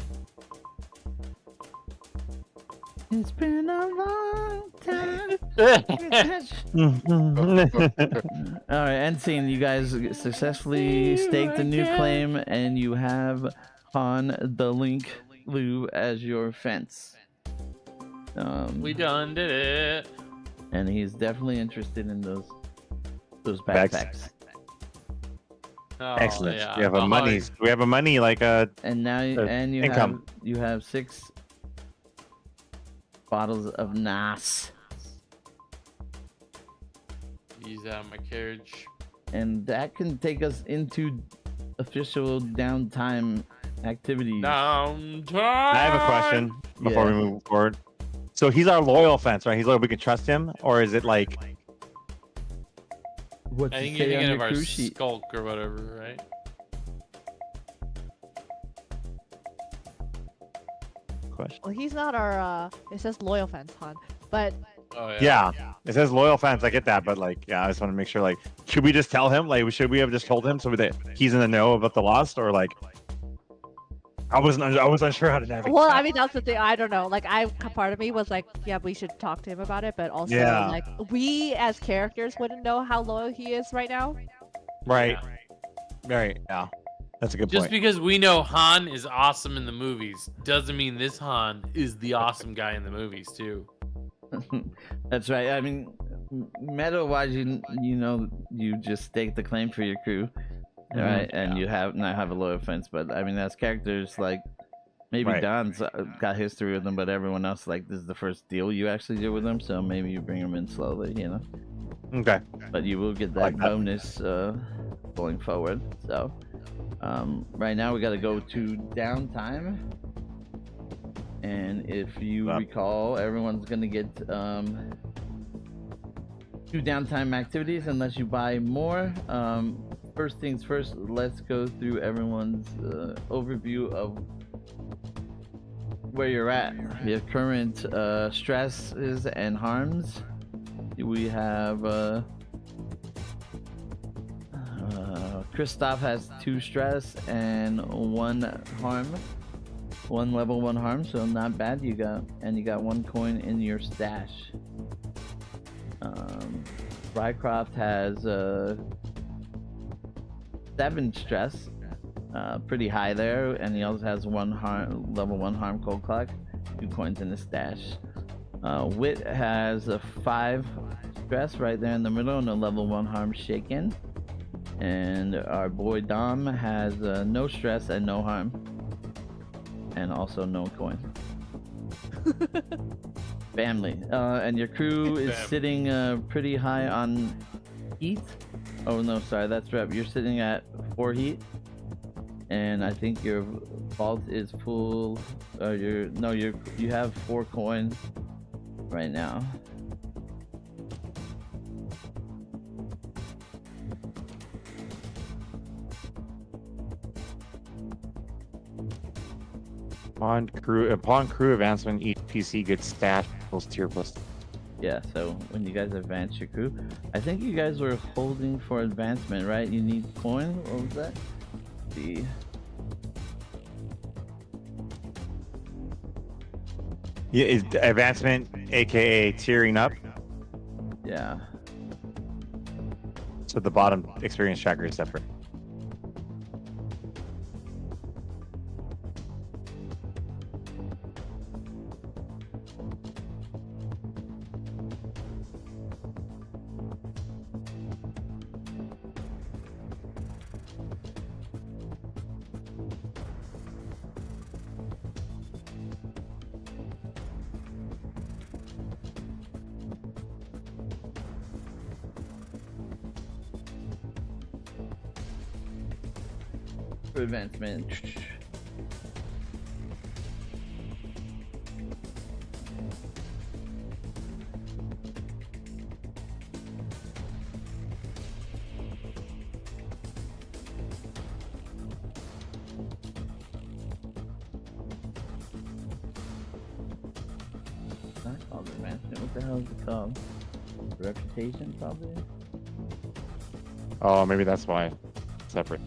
It's been a long time. All right, end scene. You guys successfully staked a new claim, and you have Han the Link Lu as your fence. We done did it. And he's definitely interested in those Bags. backpacks. Oh, Excellent. yeah. We have a money. We have a money like a. And now, and you income. have 6 bottles of NOS, Use out my carriage. and that can take us into official downtime activities. Downtime. I have a question before Yeah. we move forward. So he's our loyal fence, right? He's loyal. We can trust him, or is it like? What's I it think say you're on thinking your of our cruise sheet? skulk or whatever, right? Question. well, he's not our. It says loyal fence, Han. But Oh Yeah, it says loyal fence. I get that, but like, yeah, I just want to make sure. Like, should we just tell him? Like, should we have just told him so that he's in the know about the Lost, or like? I was unsure how to navigate. well, I mean that's the thing. I don't know. Like, part of me was like, yeah, we should talk to him about it. But also, Yeah. like, we as characters wouldn't know how loyal he is right now. Right. Right. Yeah. That's a good Just point. because we know Han is awesome in the movies doesn't mean this Han is the awesome guy in the movies too. That's right. I mean, meta-wise, you know, you just stake the claim for your crew, right? And you now have a loyal fence. But I mean, as characters, like maybe Right. Don's got history with them, but everyone else, like, this is the first deal you actually do with them. So maybe you bring them in slowly, you know. Okay. But you will get that Like that. bonus going forward. So right now we got to go to downtime. And if you Yep. recall, everyone's gonna get 2 downtime activities unless you buy more. First things first, let's go through everyone's overview of where you're at. Your current stresses and harms. We have Kristoff has 2 stress and 1 harm. 1 level 1 harm, so not bad. You got 1 coin in your stash. Rycroft has 7 stress, pretty high there, and he also has level 1 harm cold clock, 2 coins in his stash. Wit has a 5 stress right there in the middle, and a level 1 harm shaken. And our boy Dom has no stress and no harm, and also no coin. Family. And your crew is sitting pretty high on heat. Oh no, sorry, that's rep. You're sitting at 4 heat, and I think your vault is full. You have 4 coins right now. Upon crew advancement, each PC gets stash plus tier plus. Yeah, so when you guys advance your crew, I think you guys were holding for advancement, right? You need coin. What was that? The Yeah, is advancement, aka tiering up. yeah. So the bottom experience tracker is separate. For advancement. It's not called advancement. What the hell is it called? Reputation, probably. Oh, maybe that's why. Separate.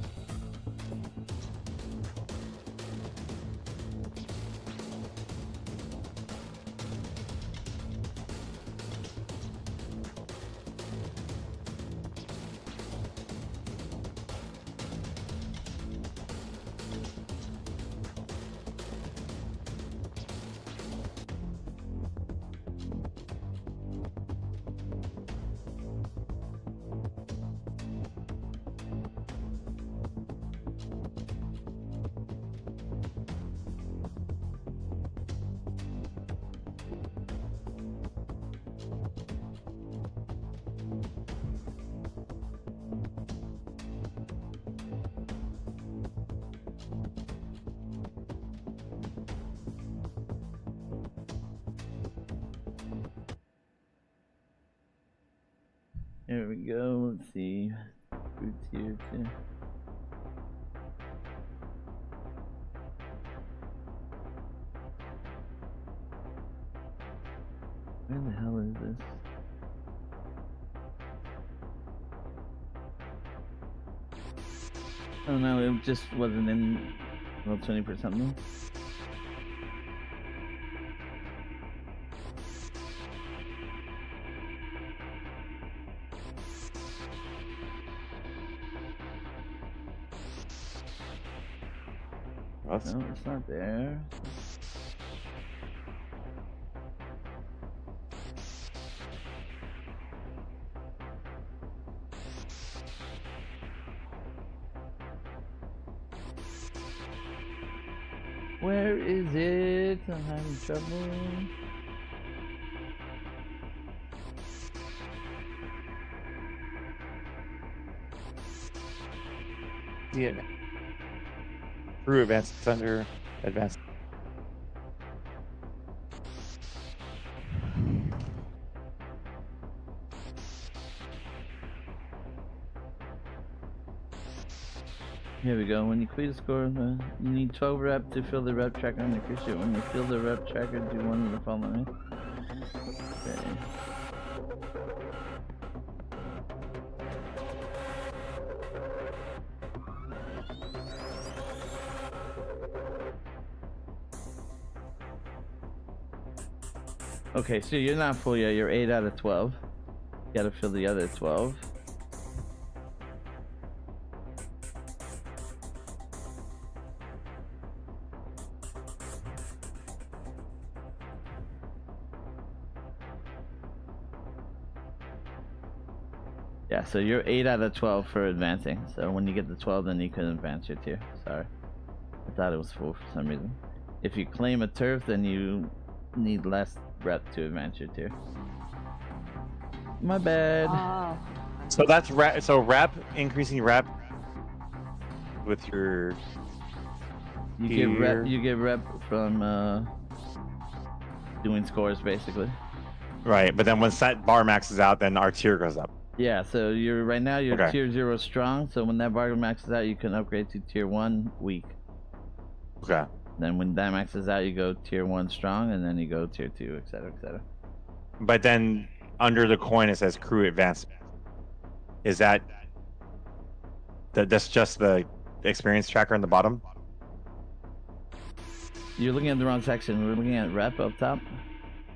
Here we go. Let's see. Roots here too. Where the hell is this? Oh no, it just wasn't in Roll 20 for something. No, it's not there. Where is it? I'm having trouble. Yeah. Crew advanced thunder, advanced. Here we go. When you complete a score, you need 12 rep to fill the rep tracker on the cruise ship. When you fill the rep tracker, do one of the following. Okay. Okay, so you're not full yet. You're 8 out of 12. Gotta fill the other 12. Yeah, so you're 8 out of 12 for advancing. So when you get the 12, then you can advance your tier. Sorry. I thought it was full for some reason. If you claim a turf, then you need less rep to advance your tier. My bad. Oh. So that's rep. So rep, increasing rep with your. You get rep from doing scores basically. Right, but then once that bar maxes out, then our tier goes up. Yeah, so you're right now you're Okay. tier 0 strong. So when that bar maxes out, you can upgrade to tier 1 weak. Okay. Then when that maxes out, you go tier 1 strong, and then you go tier 2, etc., etc. But then under the coin it says crew advancement. Is that's just the experience tracker on the bottom? You're looking at the wrong section. We're looking at rep up top.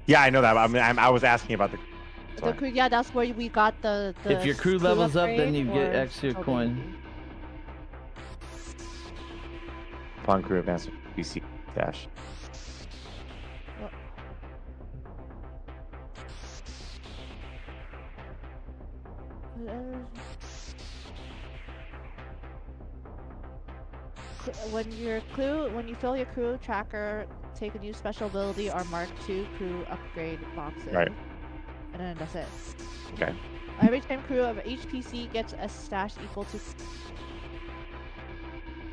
Yeah, I know that. I was asking about the. The Sorry. crew, yeah, that's where we got the If your crew levels up, then you get upgrade, or extra still coin. baby? Upon crew advancement, PC dash. When you fill your crew tracker, take a new special ability or mark 2 crew upgrade boxes. Right. And then that's it. Okay. Every time crew of each PC gets a stash equal to.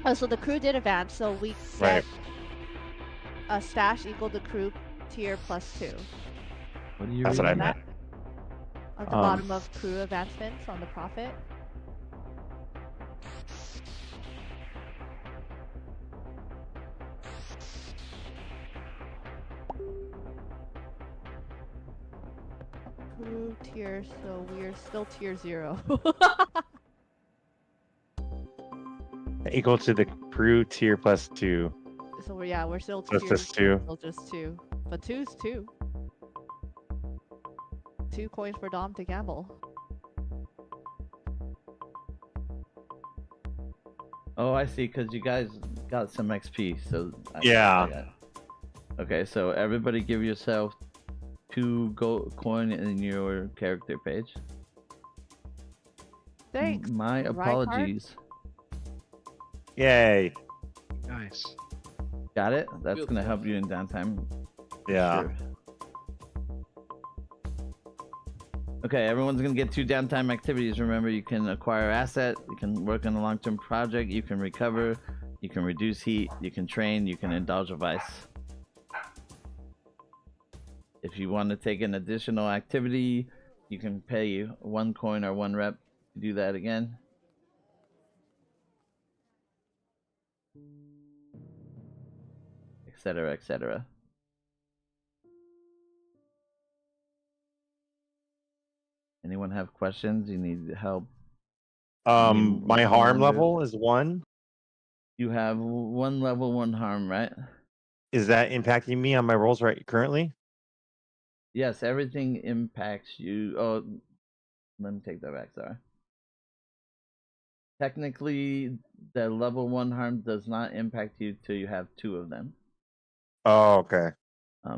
Oh, so the crew did advance, so we get Right. a stash equal to crew tier +2. What are you That's what I reading? meant. At the bottom of crew advancements on the profit. Crew tier, so we're still tier 0. Equal to the crew tier +2. So we're still So it's tier just 2. Still just 2. But 2's 2. 2 coins for Dom to gamble. Oh, I see. Because you guys got some XP. So Yeah. Okay, so everybody give yourself 2 gold coin in your character page. Thanks. My Reinhardt. apologies. Yay. Nice. Got it? That's Good gonna stuff. help you in downtime. Yeah. Sure. Okay, everyone's gonna get 2 downtime activities. Remember, you can acquire asset, you can work on a long-term project, you can recover, you can reduce heat, you can train, you can indulge a vice. If you want to take an additional activity, you can pay 1 coin or 1 rep to do that again. Etc., etc. Anyone have questions? You need help? My harm Remember- level is 1. You have 1 level, 1 harm, right? Is that impacting me on my rolls right currently? Yes, everything impacts you. Oh, let me take that back. Sorry. Technically, the level 1 harm does not impact you till you have 2 of them. Oh, okay.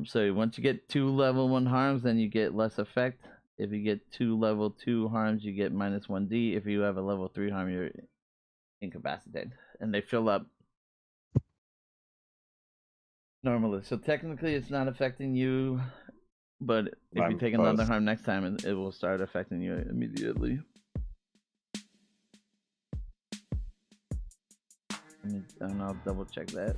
So once you get 2 level 1 harms, then you get less effect. If you get 2 level 2 harms, you get -1d. If you have a level 3 harm, you're incapacitated, and they fill up normally. So technically, it's not affecting you, but if you I'm take another close. harm next time, it will start affecting you immediately. And I'll double check that.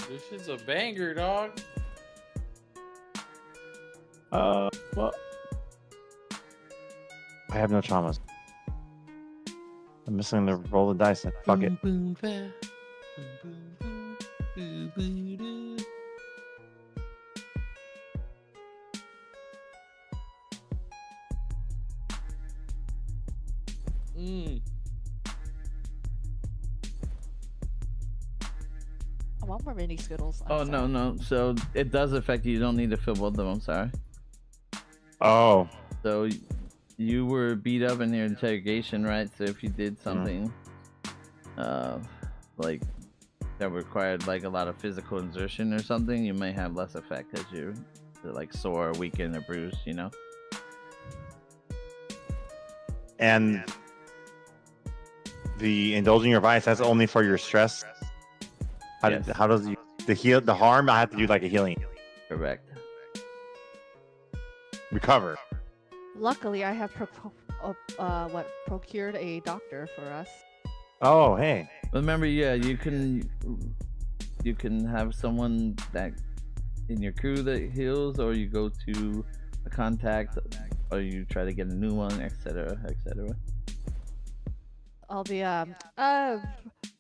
This shit's a banger, dog. Well, I have no traumas. I'm missing the roll of dice. And fuck it. Boom, boom, ba. Boom, boom, boom. Boo, boo, doo. I want more mini Skittles. I'm Oh sorry. no. So it does affect you. You don't need to fill both of them. Sorry. Oh. So you were beat up in your interrogation, right? So if you did something, like that required like a lot of physical exertion or something, you may have less effect because you're like sore, weakened, or bruised. You know. And the indulging your vice, that's only for your stress. Yes. How does the harm? I have to do like a healing Correct. recover. Luckily, I have procured a doctor for us. Oh, hey. Remember, yeah, you can have someone that in your crew that heals, or you go to a contact, or you try to get a new one, etc., etc. I'll be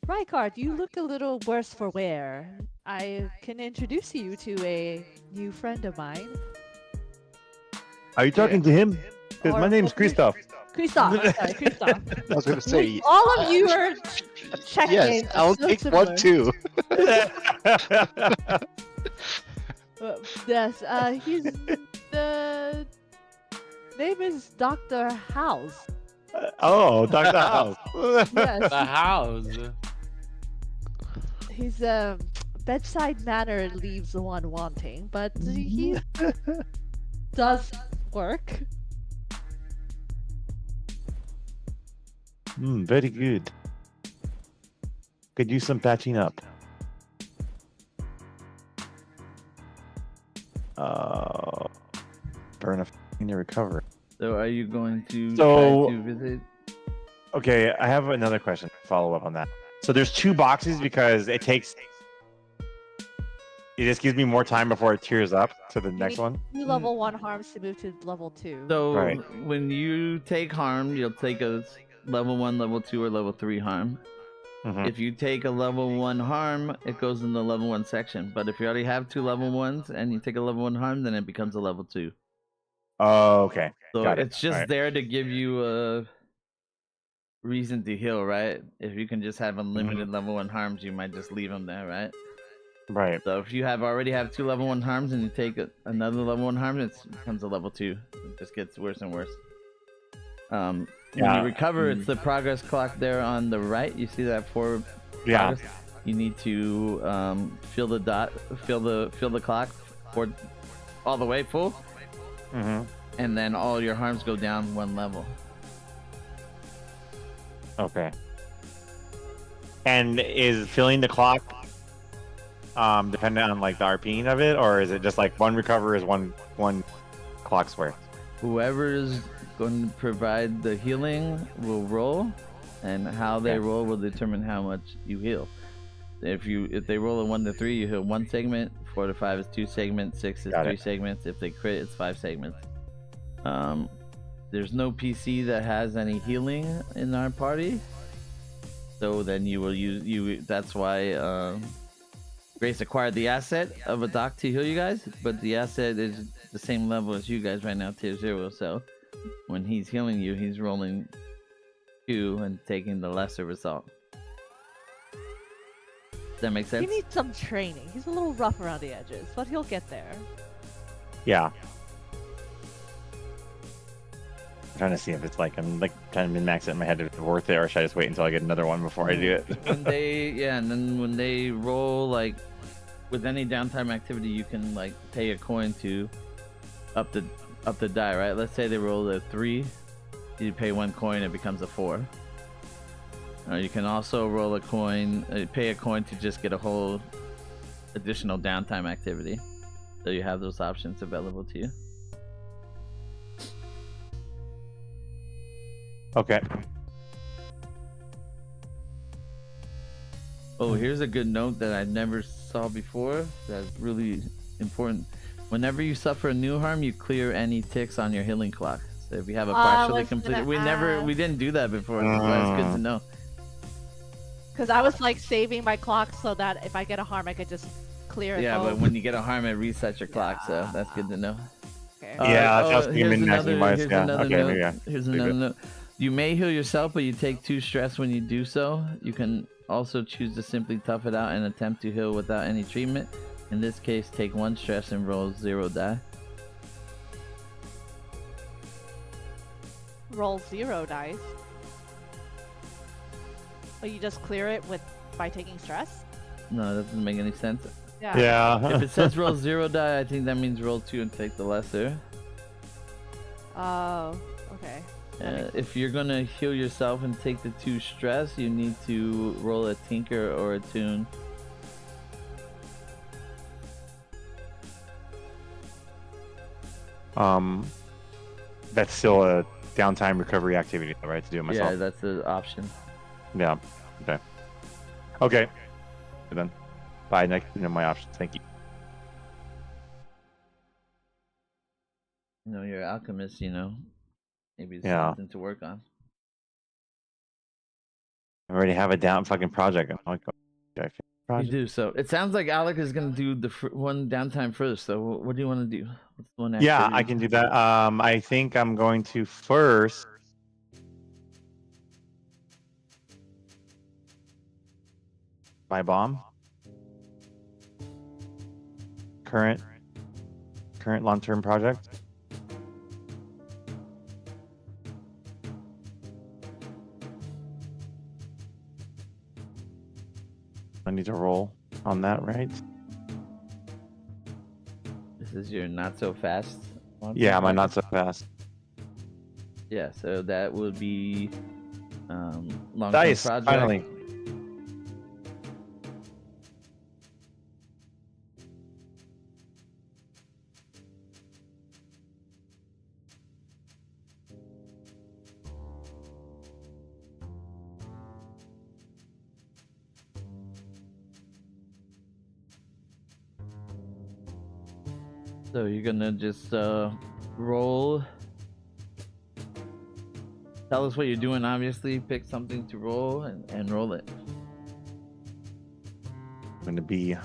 Rykard, you look a little worse for wear. I can introduce you to a new friend of mine. Are you talking to him? Because my name's Christoph. Christoph, I'm sorry, Christoph. I was gonna say. All of you are check Yes, names. I'll so take similar. one too. Yes, he's the name is Dr. House. Oh, Dr. House. Yes, The house. his bedside manner leaves one wanting, but he does work. Very good. Could use some patching up. Burn a to recover. So, are you going to So- try to visit? Okay, I have another question. Follow up on that. So there's 2 boxes because it just gives me more time before it tears up to the next one. 2 level 1 harms to move to level 2. So, Right. when you take harm, you'll take a level 1, level 2, or level 3 harm. Mhm. If you take a level 1 harm, it goes in the level 1 section. But if you already have 2 level 1s and you take a level 1 harm, then it becomes a level 2. Oh, okay. So Got it. it's just Alright. there to give you a reason to heal, right? If you can just have unlimited level 1 harms, you might just leave them there, right? Right. So if you already have 2 level 1 harms and you take another level 1 harm, it becomes a level 2. It just gets worse and worse. When Yeah, you recover, it's the progress clock there on the right. You see that 4 Yeah. progress? You need to fill the clock for all the way full, Mm-hmm. and then all your harms go down 1 level. Okay. And is filling the clock dependent on like the RPing of it, or is it just like one recover is one clock's worth? Whoever is going to provide the healing will roll, and how they Okay. roll will determine how much you heal. If they roll a 1 to 3, you heal 1 segment. 4 to 5 is 2 segments. 6 is Got 3 it. segments. If they crit, it's 5 segments. There's no PC that has any healing in our party, so then you will use. That's why Grace acquired the asset of a doc to heal you guys, but the asset is the same level as you guys right now, tier 0. So when he's healing you, he's rolling 2 and taking the lesser result. Does that make He sense? needs some training. He's a little rough around the edges, but he'll get there. Yeah. I'm trying to see if it's like I'm like trying to min-max it in my head if it's worth it, or should I just wait until I get another one before I do it? When and then when they roll, like with any downtime activity, you can like pay a coin to up the die, right? Let's say they roll a 3, you pay 1 coin, it becomes a 4. You can also roll a coin, pay a coin to just get a whole additional downtime activity. So you have those options available to you. Okay. Oh, here's a good note that I never saw before. That's really important. Whenever you suffer a new harm, you clear any ticks on your healing clock. So if you have a partially completed, we didn't do that before. So that's good to know. Because I was like saving my clock so that if I get a harm, I could just clear it. Yeah, but home. when you get a harm, it resets your clock. So that's good to know. Okay. Yeah, that's here's min-maxing another, wise, here's yeah. another Okay, note. maybe, yeah. Here's Maybe. another note. You may heal yourself, but you take 2 stress when you do so. You can also choose to simply tough it out and attempt to heal without any treatment. In this case, take 1 stress and roll 0 die. Roll 0 dice. But you just clear it by taking stress? No, that doesn't make any sense. Yeah. Yeah. If it says roll 0 die, I think that means roll 2 and take the lesser. Oh, okay. If you're gonna heal yourself and take the 2 stress, you need to roll a tinker or a tune. That's still a downtime recovery activity, right? To do it myself. Yeah, that's the option. Yeah. Okay. Okay. Good then. Bye. Next, my options. Thank you. You know, you're an alchemist, you know. Maybe it's Yeah. something to work on. I already have a down fucking project. I'm like, okay, You project. do. So it sounds like Alec is gonna do the one downtime first. So what do you want to do? What's the one Yeah, activity? I can do that. I think I'm going to first. My bomb. Current long-term project. I need to roll on that, right? This is your not so fast one? Yeah, my not so fast. Yeah, so that would be long-term Dice, project. finally. So you're gonna just roll. Tell us what you're doing, obviously. Pick something to roll and roll it. I'm going to be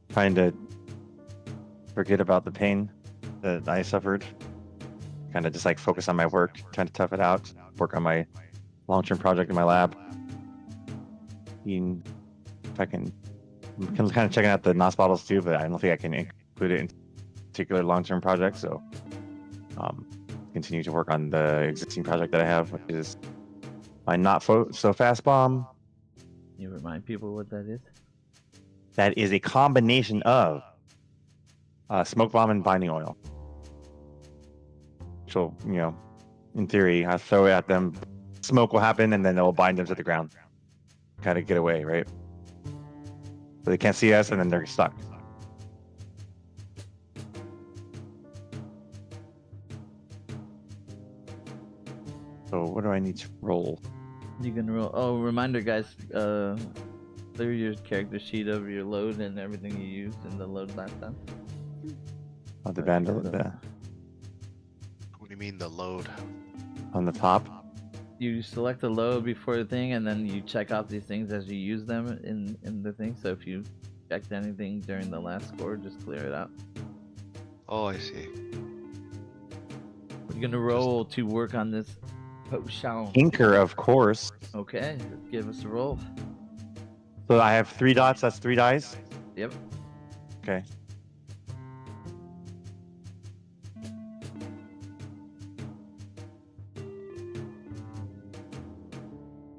trying to forget about the pain that I suffered. Kind of just like focus on my work, trying to tough it out, work on my long-term project in my lab. If I can, I'm kind of checking out the NOS bottles too, but I don't think I can include it in particular long-term projects. So continue to work on the existing project that I have, which is my not so fast bomb. Can you remind people what that is? That is a combination of smoke bomb and binding oil. So, in theory, I throw it at them, smoke will happen, and then it will bind them to the ground. Kind of get away, right? But they can't see us, and then they're stuck. So what do I need to roll? You can roll. Oh, reminder, guys. Clear your character sheet of your load and everything you used in the load last time. Oh, the vandal What do you mean the load? on the top. You select the load before the thing, and then you check off these things as you use them in the thing. So if you checked anything during the last score, just clear it out. Oh, I see. We're gonna roll to work on this potion. Inker, of course. Okay, give us a roll. So I have 3 dots. That's 3 dice. Yep. Okay.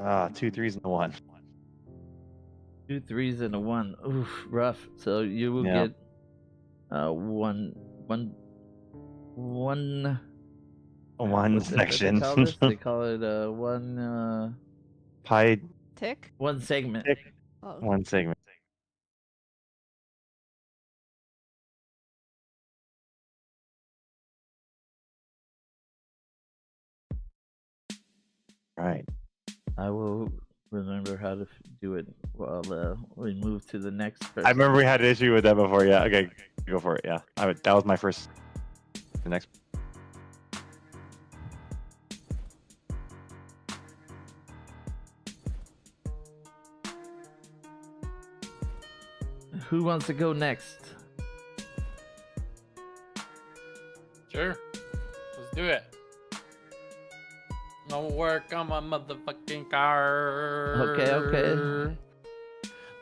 Ah, 2 3s and a 1. 2 3s and a 1. Oof, rough. So you will Yeah. get one One what's it- what section. They call, this? They call it one Pi Tick? one segment. Tick. Oh, one segment. Right. I will remember how to do it while we move to the next person. I remember we had an issue with that before. Yeah. Okay. Go for it. Yeah. That was my first. The next. Who wants to go next? Sure. Let's do it. work on my motherfucking car. Okay.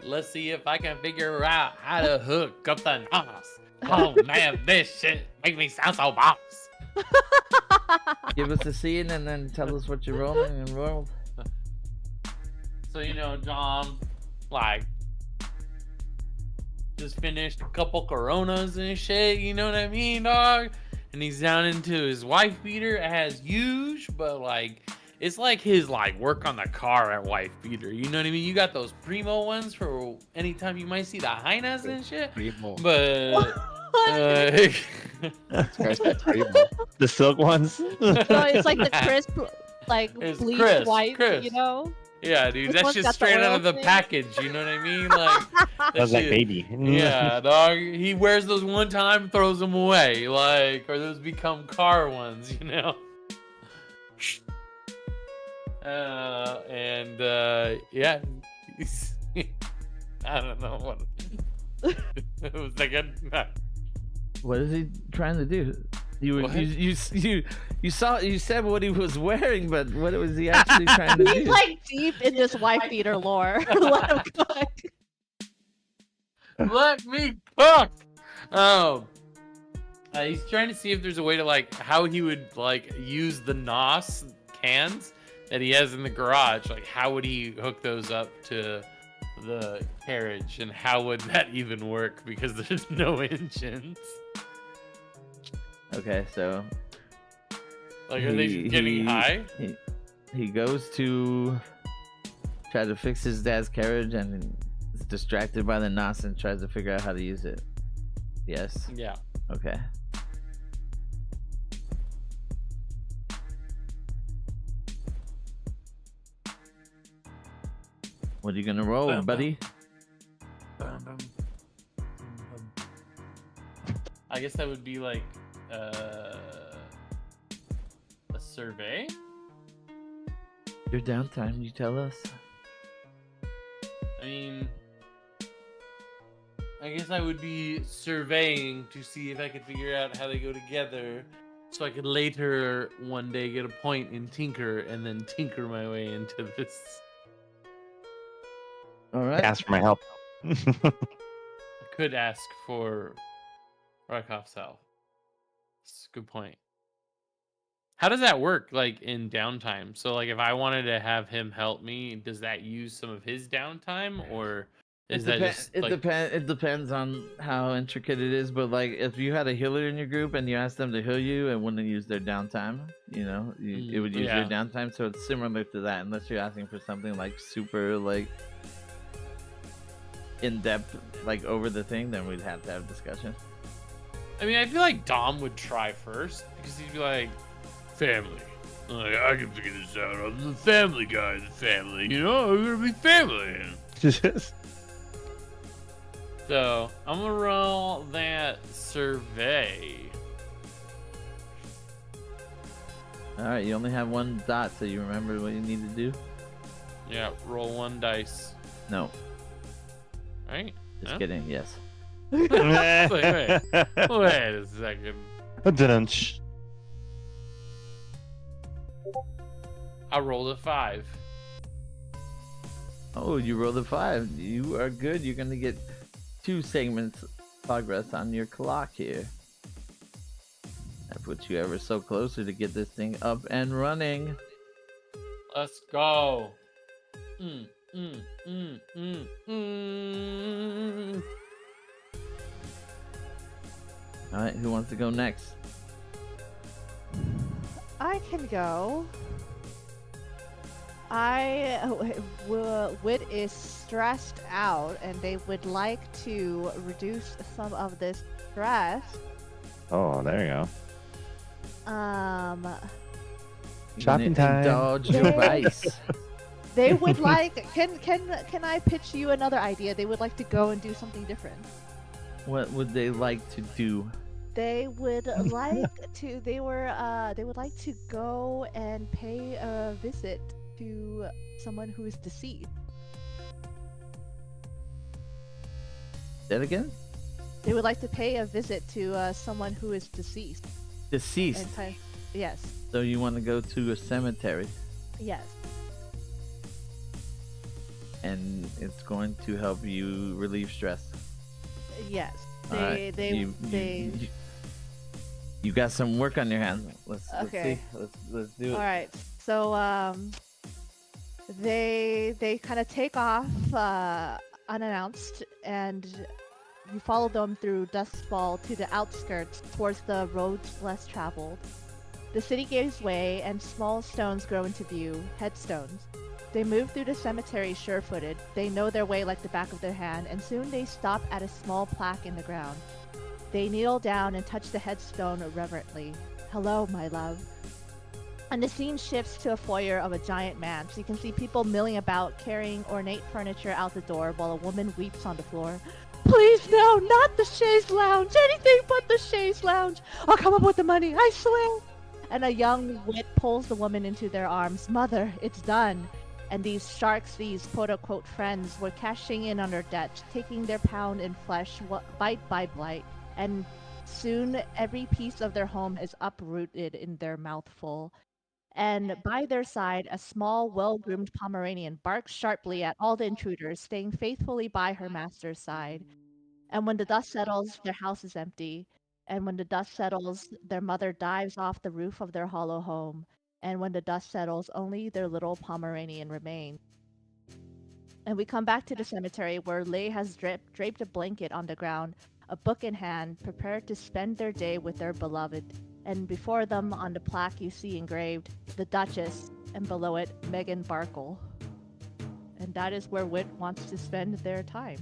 Let's see if I can figure out how to hook up the NOS. Oh man, this shit makes me sound so boss. Give us a scene and then tell us what you're rolling and roll. So John, like, just finished a couple Coronas and shit. You know what I mean, dog? And he's down into his wife beater. It has huge, but like, it's like his like work on the car at wife beater. You know what I mean? You got those primo ones for anytime you might see the hyenas and shit. Primo. But The silk ones. No, it's like the crisp, like It's bleach crisp, white, crisp. you know? yeah, dude, Which that's one's just got the straight out oil of the thing? package. You know what I mean? Like, That was like shit- baby. Yeah, dog. He wears those one time, throws them away, like, or those become car ones, you know. Yeah, I don't know what. It was like What is he trying to do? What? You said what he was wearing, but what was he actually trying to He's do? like deep in this wife beater lore. Let him cook. let me cook. Oh, he's trying to see if there's a way to like how he would like use the NOS cans that he has in the garage. Like, how would he hook those up to the carriage, and how would that even work? Because there's no engines. Okay, so Like, are they getting high? He goes to try to fix his dad's carriage and is distracted by the NOS and tries to figure out how to use it. Yes. Yeah. Okay. What are you gonna roll, Bum, buddy? I guess that would be like a survey. Your downtime, you tell us. I mean, I guess I would be surveying to see if I could figure out how they go together, so I could later one day get a point in Tinker and then tinker my way into this. All right. Ask for my help. I could ask for Rakov's help. That's a good point. How does that work, like, in downtime? So, like, if I wanted to have him help me, does that use some of his downtime, or is that just like... It depends on how intricate it is, but like if you had a healer in your group and you asked them to heal you, it wouldn't use their downtime. You know, it would use your downtime. So it's similar to that, unless you're asking for something like super like in depth, like over the thing, then we'd have to have a discussion. I mean, I feel like Dom would try first because he'd be like, family. Like, I can figure this out. I'm the family guy in the family. You know, we're gonna be family. So I'm gonna roll that survey. All right, you only have one dot, so you remember what you need to do. Yeah, roll one dice. No, Right? just Huh? kidding. Yes. Wait a second. Didn't. I rolled a 5. Oh, you rolled a 5. You are good. You're gonna get 2 segments progress on your clock here. That puts you ever so closer to get this thing up and running. Let's go. All right, who wants to go next? I can go. Wit is stressed out, and they would like to reduce some of this stress. Oh, there you go. You Shopping can time. Indulge your vice. They would like. Can I pitch you another idea? They would like to go and do something different. What would they like to do? They would like to. They would like to go and pay a visit to someone who is deceased. Say that again? They would like to pay a visit to someone who is deceased. Deceased. Yes. So you want to go to a cemetery? Yes. And it's going to help you relieve stress. Yes. Alright, you got some work on your hands. Let's Okay. see. Let's do it. All right. So they kind of take off unannounced, and you follow them through Dustfall to the outskirts towards the roads less traveled. The city gives way, and small stones grow into view, headstones. They move through the cemetery sure-footed. They know their way like the back of their hand, and soon they stop at a small plaque in the ground. They kneel down and touch the headstone reverently. Hello, my love. And the scene shifts to a foyer of a giant manse. You can see people milling about, carrying ornate furniture out the door, while a woman weeps on the floor. Please, no, not the chaise lounge! Anything but the chaise lounge! I'll come up with the money, I swear! And a young wit pulls the woman into their arms. Mother, it's done. And these sharks, these quote-unquote friends, were cashing in on their debts, taking their pound in flesh, bite by bite, and soon every piece of their home is uprooted in their mouthful. And by their side, a small, well-groomed Pomeranian barks sharply at all the intruders, staying faithfully by her master's side. And when the dust settles, their house is empty. And when the dust settles, their mother dives off the roof of their hollow home. And when the dust settles, only their little Pomeranian remains. And we come back to the cemetery where Lei has draped a blanket on the ground, a book in hand, prepared to spend their day with their beloved. And before them on the plaque you see engraved, the Duchess, and below it, Meghan Barkle. And that is where Wit wants to spend their time.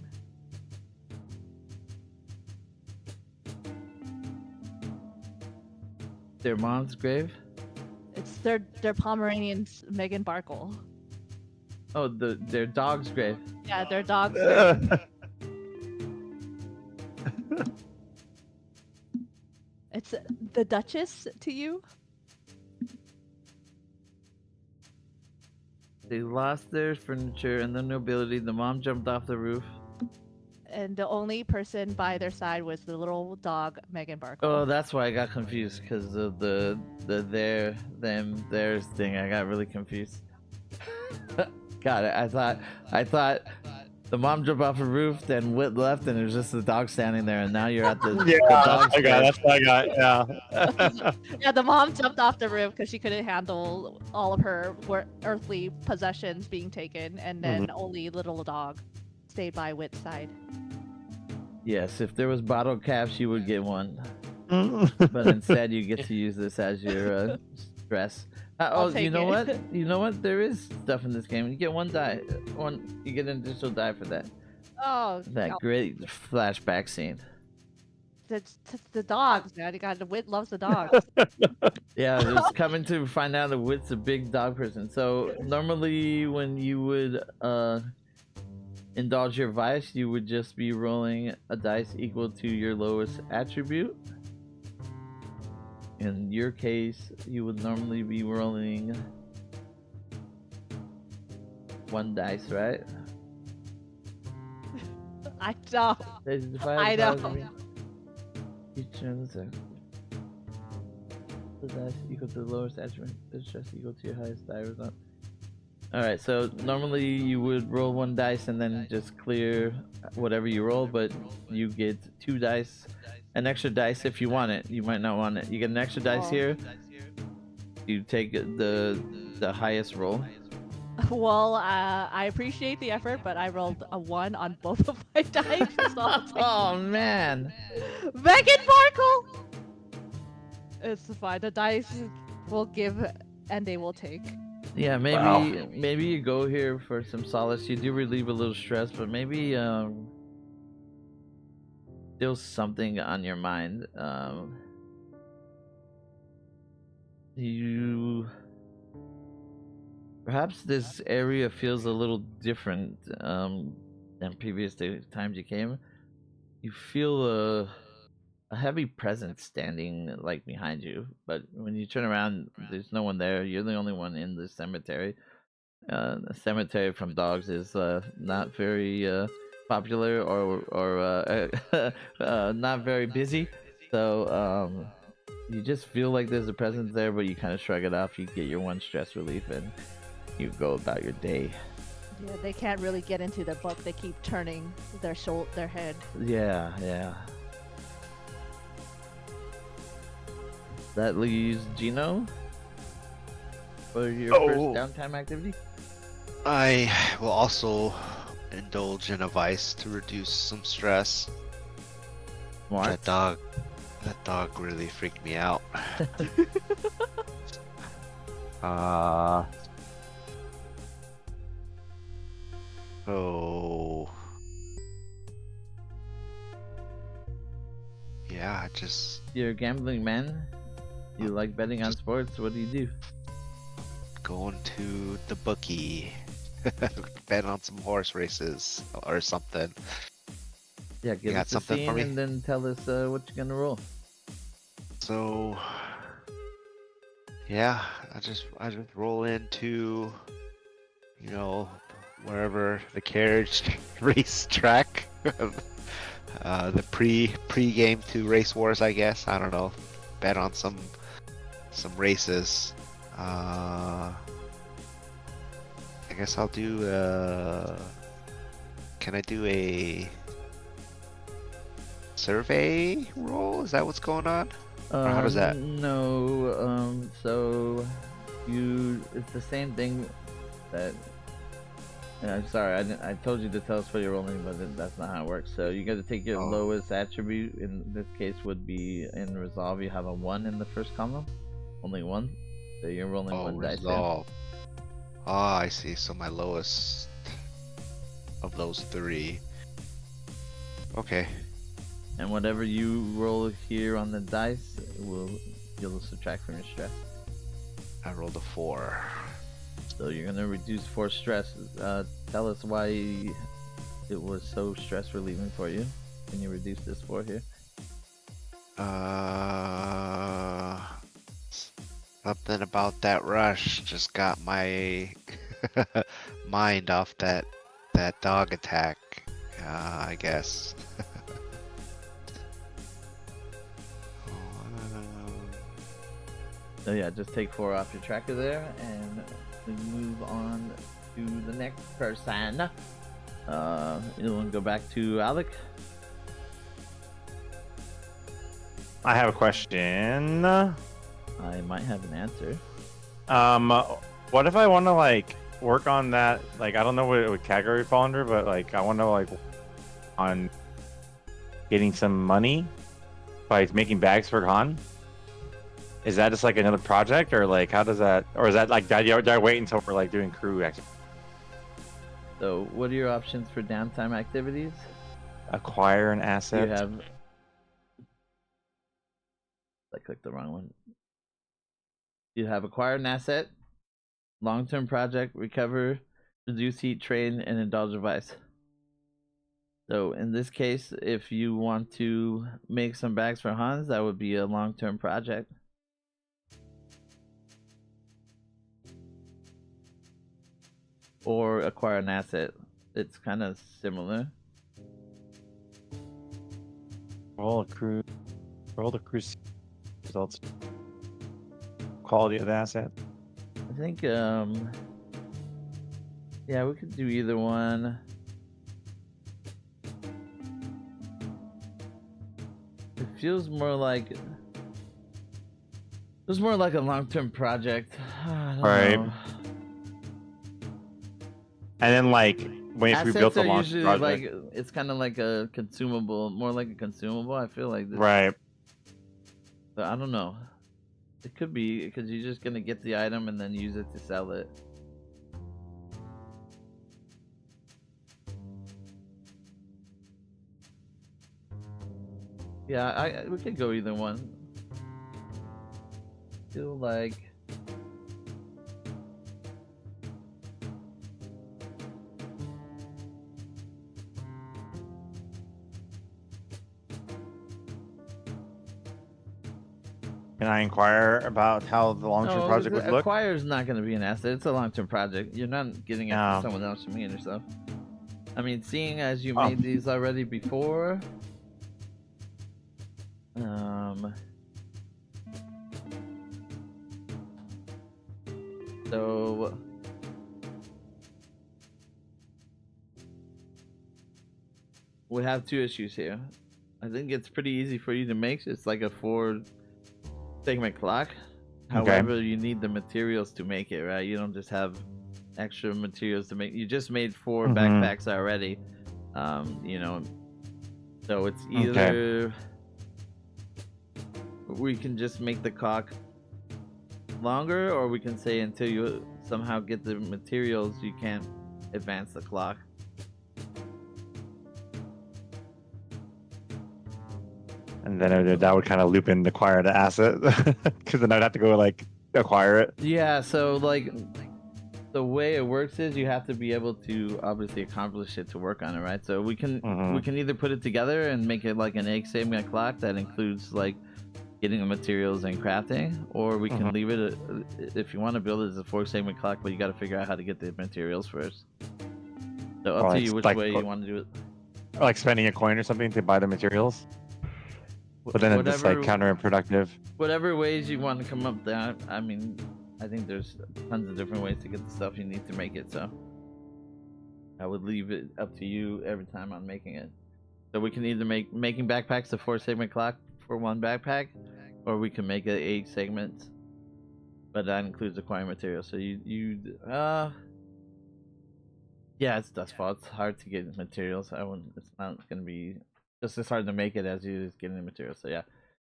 Their mom's grave? It's their Pomeranian's Meghan Barkle. Oh, their dog's grave. Yeah, their dog's grave. It's the Duchess to you? They lost their furniture and the nobility. The mom jumped off the roof. And the only person by their side was the little dog, Meghan Barkle. Oh, that's why I got confused, because of the their, them, theirs thing. I got really confused. Got it. I thought the mom jumped off the roof, then Wit left, and it was just the dog standing there, and now you're at the Yeah, the dog's I got. grave. That's what I got. Yeah. Yeah, the mom jumped off the roof because she couldn't handle all of her earthly possessions being taken, and then only little dog stayed by Wit's side. Yes, if there was bottle caps, you would get one, but instead you get to use this as your stress. I'll Oh, take you know it. what? You know what? There is stuff in this game. You get one die. You get an additional die for that. Oh, That no. great flashback scene. It's the dogs, man. You got the Wit loves the dogs. Yeah, just coming to find out that Wit's a big dog person. So normally when you would indulge your vice, you would just be rolling a dice equal to your lowest attribute. In your case, you would normally be rolling one dice, right? I don't. I don't. Each turn is the dice equal to the lowest attribute is just equal to your highest die result. Alright, so normally you would roll one dice and then just clear whatever you roll, but you get two dice, an extra dice if you want it. You might not want it. You get an extra dice Oh. here. You take the highest roll. Well, I appreciate the effort, but I rolled a 1 on both of my dice. So I'll take Oh man! Meghan Markle! It's fine. The dice will give and they will take. Yeah, maybe Wow. maybe you go here for some solace. You do relieve a little stress, but maybe still something on your mind. You perhaps this area feels a little different than previous times you came. You feel a heavy presence standing like behind you, but when you turn around, there's no one there. You're the only one in the cemetery. The cemetery from dogs is not very popular or not very busy, so you just feel like there's a presence there, but you kind of shrug it off. You get your one stress relief, and you go about your day. Yeah, they can't really get into the book. They keep turning their head. Yeah, yeah. That leaves Gino for your first downtime activity. I will also indulge in a vice to reduce some stress. Smart. That dog really freaked me out. So yeah, just You're a gambling man. You like betting on sports. What do you do? going to the bookie, bet on some horse races or something. Yeah, give got us the something for scene me? and then tell us what you're gonna roll. So yeah, I just roll into, you know, wherever the carriage race track, the pre-game to race wars, I guess. I don't know. Bet on some races. I guess I'll do. Can I do a survey roll? Is that what's going on? Or how does that? No. So it's the same thing that. I'm sorry. I told you to tell us what you're rolling, but that's not how it works. So you got to take your lowest attribute. In this case, would be in resolve. You have a 1 in the first column. Only 1. So you're rolling 1 dice. Resolve. Ah, I see. So my lowest of those 3. Okay. And whatever you roll here on the dice, you'll subtract from your stress. I rolled a 4. So you're gonna reduce 4 stress. Tell us why it was so stress relieving for you. Can you reduce this 4 here? Something about that rush just got my mind off that dog attack. I guess. So yeah, just take 4 off your tracker there, and we move on to the next person. You want to go back to Alec? I have a question. I might have an answer. What if I want to like work on that? Like, I don't know what it would category fall under, but like, I want to like on getting some money by making bags for Han. Is that just like another project, or like how does that, or is that like do I wait until we're like doing crew activities? So, what are your options for downtime activities? Acquire an asset. You have. I clicked the wrong one. You have acquire an asset, long-term project, recover, reduce heat, train, and indulge a vice. So in this case, if you want to make some bags for Hans, that would be a long-term project. Or acquire an asset. It's kind of similar. Roll the crew results. Quality of the asset. I think yeah, we could do either one. It feels more like a long-term project. I don't know. And then like if we built the launch project, like it's kind of like a consumable, more like a consumable. I feel like this. Right. But I don't know. It could be because you're just gonna get the item and then use it to sell it. Yeah, we could go either one. Feel like. Can I inquire about how the long-term project would look? Acquire is not going to be an asset. It's a long-term project. You're not getting it from someone else, from me and yourself. I mean, seeing as you made these already before, so we have two issues here. I think it's pretty easy for you to make. It's like a 4-segment clock. Okay. However, you need the materials to make it, right? You don't just have extra materials to make. You just made 4 Mhm. backpacks already. You know, so it's either we can just make the clock longer, or we can say until you somehow get the materials, you can't advance the clock. And then that would kind of loop in acquire the asset, because then I'd have to go like acquire it. Yeah, so like the way it works is you have to be able to obviously accomplish it to work on it, right? So we can either put it together and make it like an 8-segment clock that includes like getting the materials and crafting, or we can leave it if you want to build it as a 4-segment clock, but you got to figure out how to get the materials first. So up to you which way you want to do it. Or like spending a coin or something to buy the materials. But then it's like counterproductive. Whatever ways you want to come up with that. I mean, I think there's tons of different ways to get the stuff you need to make it, so I would leave it up to you every time on making it. So we can either making backpacks a 4-segment clock for one backpack, or we can make it 8 segments, but that includes acquiring materials. So yeah, it's Dust's fault. It's hard to get materials. It's not gonna be just as hard to make it as it is getting the materials. So yeah,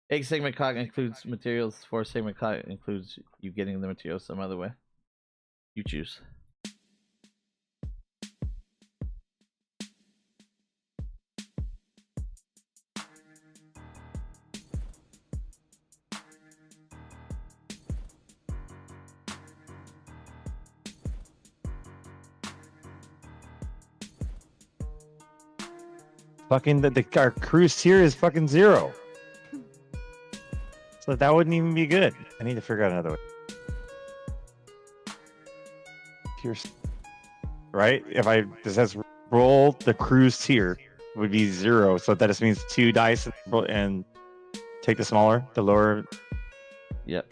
8-segment clock includes materials. 4-segment clock includes you getting the materials some other way. You choose. Fucking our cruise tier is fucking 0. So that wouldn't even be good. I need to figure out another way. Tiers, right? If this says roll the cruise tier, it would be 0. So that just means 2 dice and take the smaller, the lower. Yep.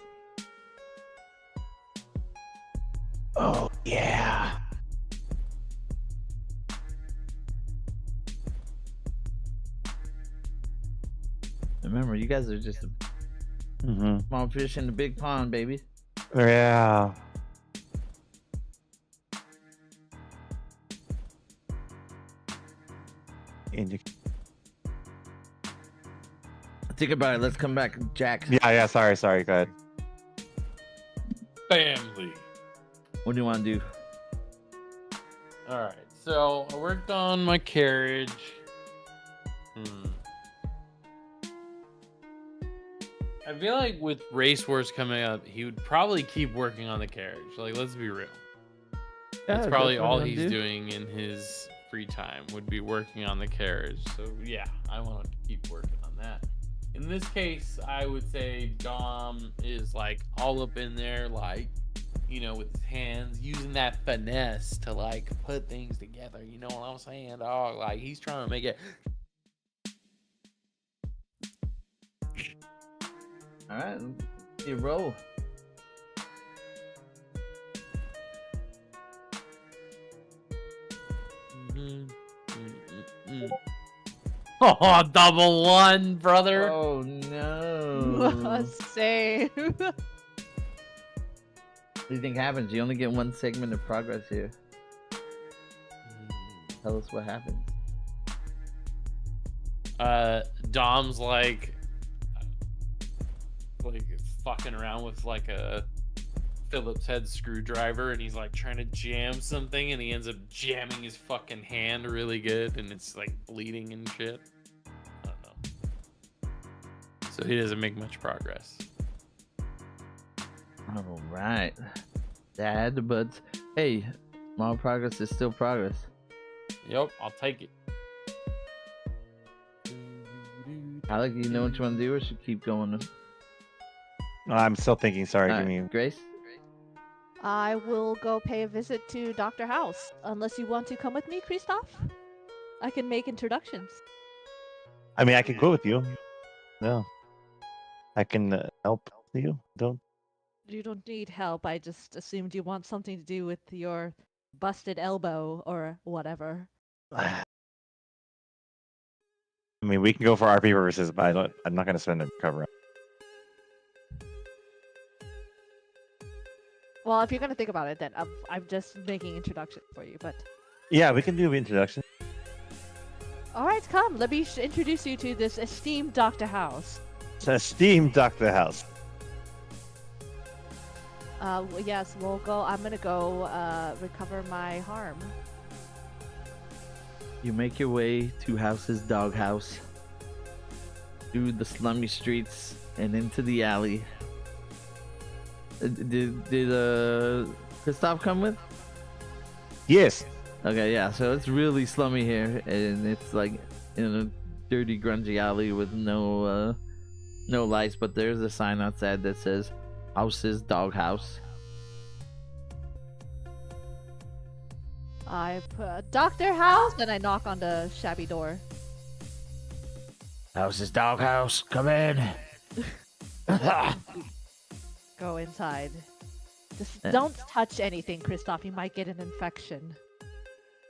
Oh yeah. Remember, you guys are just a small fish in the big pond, baby. Yeah. Think about it. Let's come back, Jack. Yeah. Sorry. Go ahead. Family. What do you want to do? All right. So I worked on my carriage. I feel like with Race Wars coming up, he would probably keep working on the carriage. Like, let's be real. That's probably all he's doing in his free time, would be working on the carriage. So yeah, I want to keep working on that. In this case, I would say Dom is like all up in there, like, you know, with his hands, using that finesse to like put things together. You know what I'm saying, dog? Like, he's trying to make it. All right, you roll. Oh, double 1, brother. Oh no. Same. What do you think happens? You only get 1 segment of progress here. Tell us what happens. Dom's like fucking around with like a Phillips head screwdriver, and he's like trying to jam something, and he ends up jamming his fucking hand really good, and it's like bleeding and shit. I don't know. So he doesn't make much progress. All right, Dad. But hey, small progress is still progress. Yep, I'll take it. Alec, you know what you want to do, or should keep going? I'm still thinking. Sorry, give me. Grace. I will go pay a visit to Dr. House. Unless you want to come with me, Kristoff? I can make introductions. I mean, I can go with you. No. I can help you. You don't need help. I just assumed you want something to do with your busted elbow or whatever. I mean, we can go for RP purposes, but I'm not going to spend a cover. Well, if you're gonna think about it, then I'm just making introductions for you. But Yeah, we can do an introduction. all right, come. Let me introduce you to this esteemed Dr. House. It's a steam Dr. House. Yes, we'll go. I'm gonna go recover my harm. You make your way to House's doghouse, through the slummy streets, and into the alley. Did Christoph come with? Yes. Okay, yeah. So it's really slummy here, and it's like in a dirty, grungy alley with no lights. But there's a sign outside that says "House's Doghouse." I put Dr. House, and I knock on the shabby door. House's doghouse. Come in. Go inside. Just don't touch anything, Christoph. You might get an infection.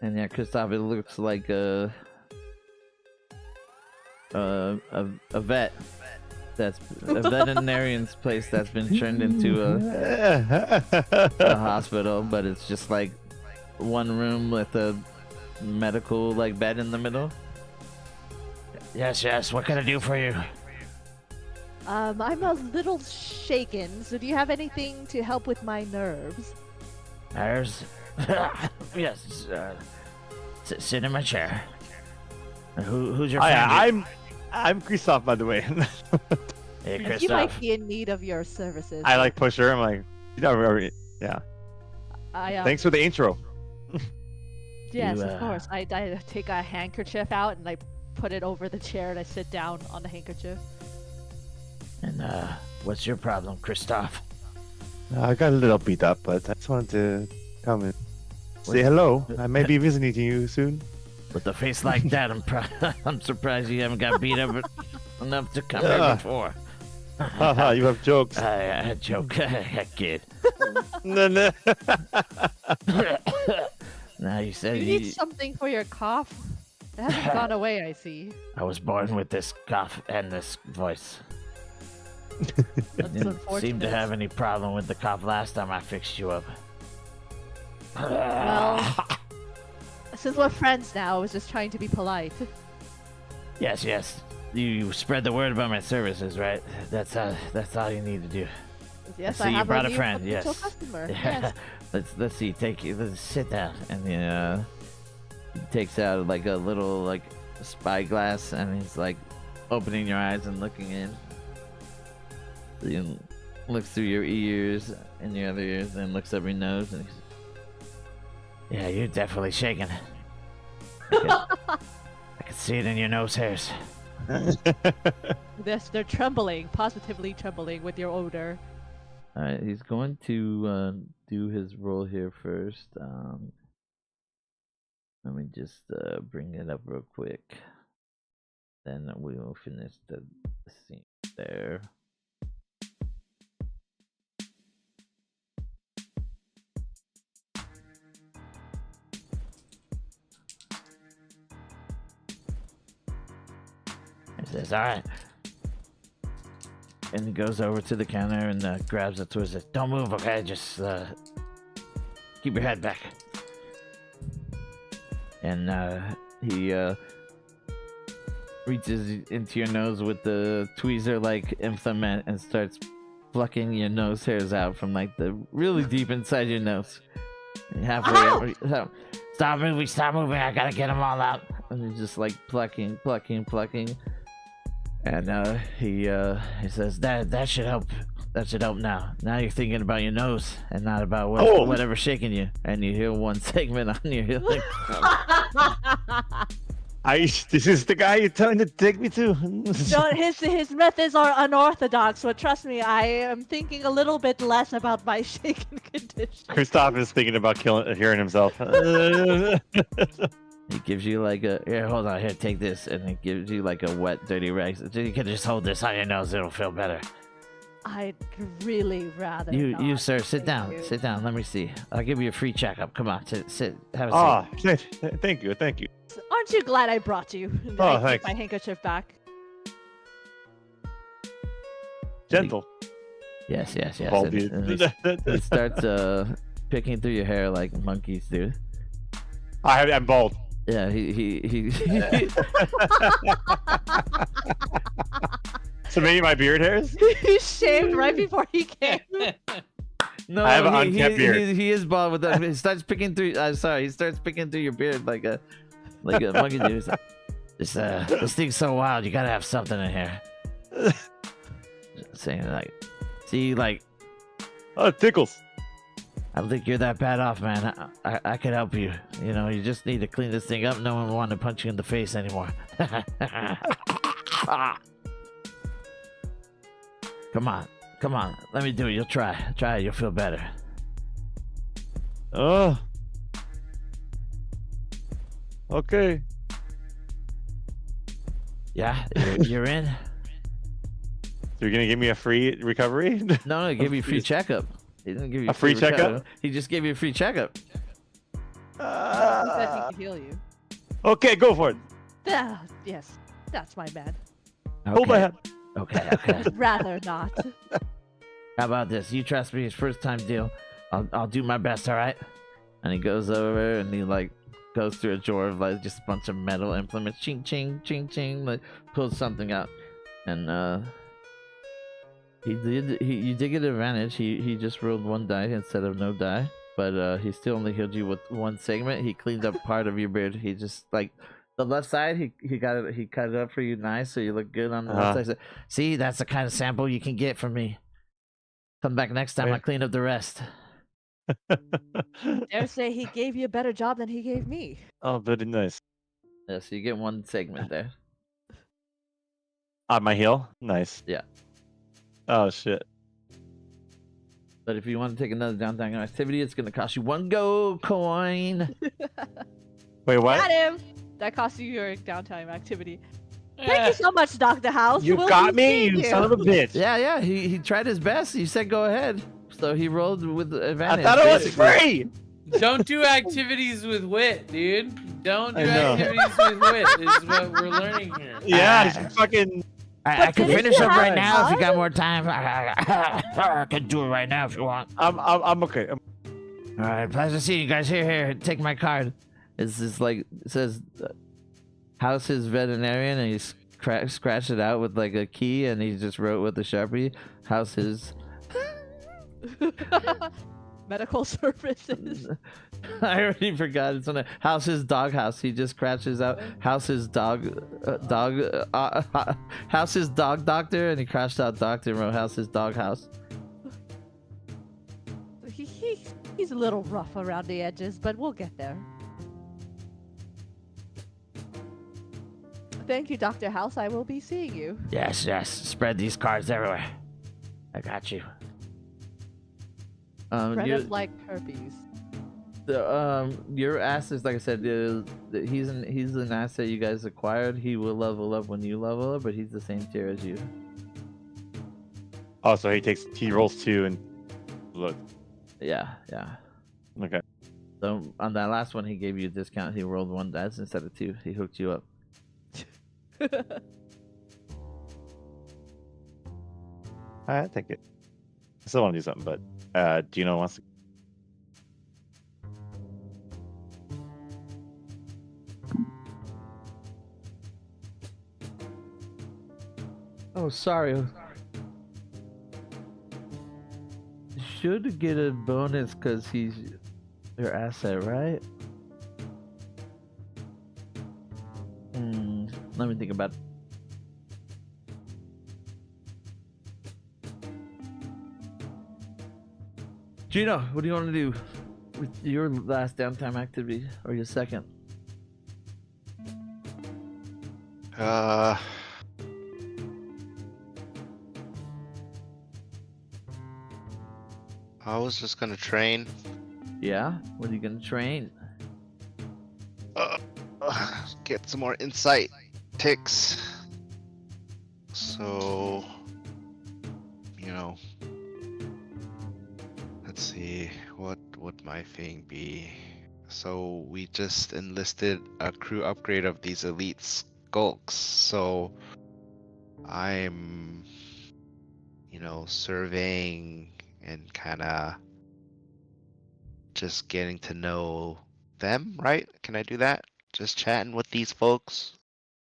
And yeah, Christoph, it looks like a vet. That's a veterinarian's place that's been turned into a hospital, but it's just like one room with a medical like bed in the middle. Yes. What can I do for you? I'm a little shaken, so do you have anything to help with my nerves? Nerves? Yes. Sit in my chair. Who's your friend? I'm Christoph, by the way. Hey, You Christoph. might be in need of your services. I like push her. I'm like, yeah. Thanks for the intro. Yes, You, of course. I take a handkerchief out and I put it over the chair and I sit down on the handkerchief. And what's your problem, Christoph? I got a little beat up, but I just wanted to come and say hello. I may be visiting you soon. With a face like that, I'm surprised you haven't got beat up enough to come here before. Haha, you have jokes. I joke, kid. No. Now you said You need something for your cough? It hasn't gone away, I see. I was born with this cough and this voice. That's Didn't unfortunate. seem to have any problem with the cough last time I fixed you up. Well, since we're friends now, I was just trying to be polite. Yes. You spread the word about my services, right? That's all you need to do. Yes, So I you have brought a a new friend, potential yes. customer. Yeah. Yes. Let's see. Let's sit down. And he takes out like a little like spyglass, and he's like opening your eyes and looking in. He looks through your ears and your other ears, and looks up your nose, and he's, Yeah, you're definitely shaking. I can see it in your nose hairs. Yes, they're trembling, positively trembling with your odor. Alright, he's going to do his roll here first. Let me just bring it up real quick. Then we will finish the scene there. He says, all right. And he goes over to the counter and grabs a Twizzler. Don't move, okay? Just keep your head back. And he reaches into your nose with the tweezer like implement and starts plucking your nose hairs out from like the really deep inside your nose. And halfway over, Stop moving. I gotta get them all out. and he's just like plucking. And he He says, that should help. That should help now. Now you're thinking about your nose and not about whatever's shaking you. And you hear one segment on your like, This is the guy you're telling to take me to. No, his methods are unorthodox, but trust me, I am thinking a little bit less about my shaken condition. Christoph is thinking about hearing himself. he gives you like a Here, hold on. Here, take this. and he gives you like a wet, dirty rag. You can just hold this on your nose. It'll feel better. I'd really rather. You, not, sir, sit thank down. you. Sit down. Let me see. I'll give you a free checkup. Come on, sit. Have a seat. Ah, thank you. Aren't you glad I brought you? And Oh, I take thanks. my handkerchief back. Gentle. Yes. Bald And he dude. starts picking through your hair like monkeys do. I'm bald. Yeah, he So maybe my beard hairs? He shaved right before he came. No, I have an he, unkept beard. He is bald with that. He starts picking through. He starts picking through your beard like a monkey do. He's like, this thing's so wild. You gotta have something in here. Saying like, see, like, Oh, it tickles. I don't think you're that bad off, man. I could help you. You know, you just need to clean this thing up. No one will want to punch you in the face anymore. Come on. Let me do it. You'll try. Try it. You'll feel better. Oh. Okay. Yeah, you're in. So you're gonna give me a free recovery? No, give you a free checkup. He didn't give you A free recovery. checkup? He just gave you a free checkup. He said he could heal you. Okay, go for it. Yes, that's my man. Hold my hand. Okay. I'd rather not. How about this? You trust me. It's first time deal. I'll do my best. All right. And he goes over and he like goes through a drawer of like just a bunch of metal implements. Ching ching ching ching. Like pulls something out, and you did get an advantage. He just rolled one die instead of no die, but he still only healed you with one segment. He cleaned up part of your beard. He just like the left side. He got it. He cut it up for you nice, so you look good on the left side. See, that's the kind of sample you can get from me. Come back next time. I'll clean up the rest. Dare say he gave you a better job than he gave me. Oh, very nice. Yeah, so you get one segment there. On my heel? Nice. Yeah. Oh, shit. But if you want to take another downtime activity, it's going to cost you 1 gold coin. Wait, what? Got him. That cost you your downtime activity. Thank you so much, Dr. House. You We'll got be me, seeing you son of a bitch. Yeah. He tried his best. You said go ahead. So he rolled with I advantage. thought it was basically. free. Don't do activities with wit, dude. Don't do I know. activities with wit. Is what we're learning here. Yeah, you fucking. I can didn't finish you up have right now if you fun? got more time. I can do it right now if you want. I'm okay. All right, pleasure seeing you guys. Here, take my card. It's just like it says, House is veterinarian, and he scratched it out with like a key, and he just wrote with a Sharpie, House is. Medical services. I already forgot. It's on a House's doghouse. He just scratches out House's House's dog doctor, and he crashed out doctor and wrote House's doghouse. He's a little rough around the edges, but we'll get there. Thank you, Dr. House. I will be seeing you. Yes. Spread these cards everywhere. I got you. Spread you- it like herpes. Your ass is like I said. He's an asset you guys acquired. He will level up when you level up, but he's the same tier as you. Oh, so he rolls 2 and look. Yeah. Okay. So on that last one, he gave you a discount. He rolled 1 dice instead of 2. He hooked you up. I take it. I still want to do something, but Gino wants to. Oh, sorry. Should get a bonus because he's your asset, right? Let me think about it. Gino, what do you want to do with your last downtime activity or your second? I was just gonna train. Yeah? What are you gonna train? Get some more insight ticks. So you know, let's see, what would my thing be? So we just enlisted a crew upgrade of these elite skulks. So I'm, you know, surveying and kind of just getting to know them, right? Can I do that? Just chatting with these folks,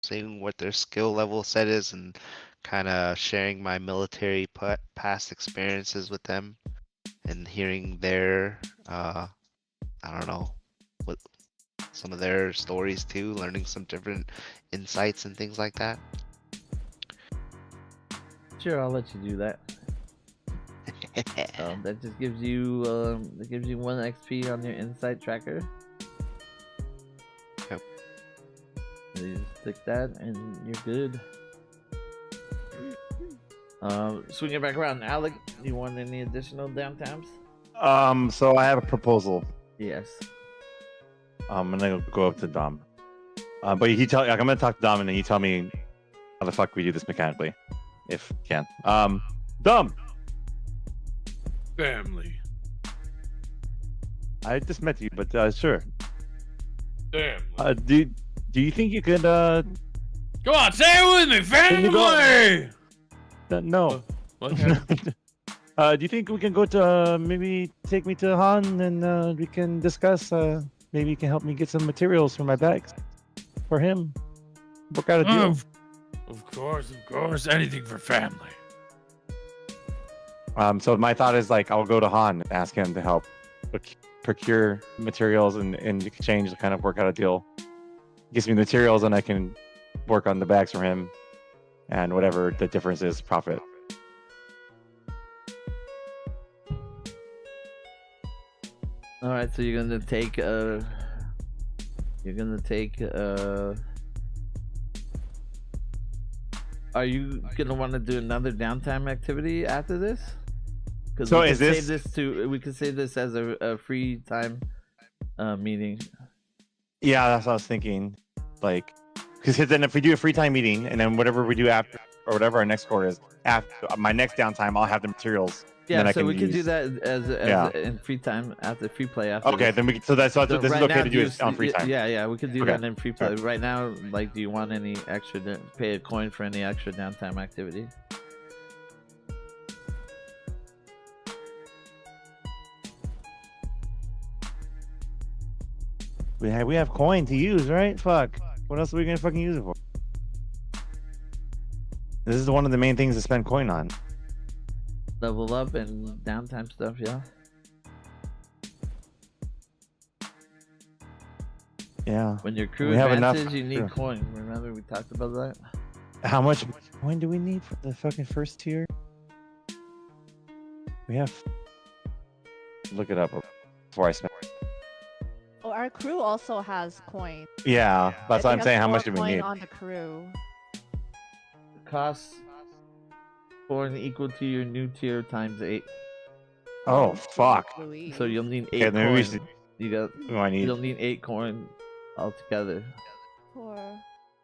seeing what their skill level set is, and kind of sharing my military past experiences with them, and hearing their, I don't know, what some of their stories too, learning some different insights and things like that. Sure, I'll let you do that. That just gives you 1 XP on your insight tracker. Yep. So you just click that and you're good. Swing it back around, Alec. You want any additional downtimes? So I have a proposal. Yes. I'm gonna go up to Dom. But I'm gonna talk to Dom and then you tell me how the fuck we do this mechanically, if you can. Dom. Family. I just met you, but sure. Damn. Do you think you could Come on, say it with me, you go? family. no? What happened? Do you think we can go to maybe take me to Han and we can discuss? Maybe you can help me get some materials for my bags for him. Work out a deal. Of course, anything for family. So my thought is like I'll go to Han and ask him to help procure materials and in exchange to kind of work out a deal. Gives me materials and I can work on the bags for him, and whatever the difference is, profit. All right, so you're gonna take Are you gonna want to do another downtime activity after this? Because So we is can this- save this to we could save this as a free time meeting. Yeah, that's what I was thinking. Like, because then if we do a free time meeting and then whatever we do after or whatever our next score is after my next downtime, I'll have the materials. Yeah, then I so can we could do use- that as Yeah. in free time after free play after. Okay, this. then we can, so that's So this is right okay now, to do you it on free time. Yeah, we could do Okay. that in free play. Right now, like, do you want any extra? Pay a coin for any extra downtime activity? We have coin to use, right? Fuck. What else are we gonna fucking use it for? This is one of the main things to spend coin on. Level up and downtime stuff, yeah. Yeah. When your crew We have enough- advances, you need sure. coin. Remember we talked about that? How much coin do we need for the fucking first tier? We have. Look it up before I spend. Oh, our crew also has coin. Yeah, that's what I'm It saying. has How much do more we coin need? on the crew? Costs coin equal to your new tier times 8. Oh fuck! Louise. So you'll need 8 Okay, then coin. we should. You got. What do I need? You'll need 8 coin altogether. Four.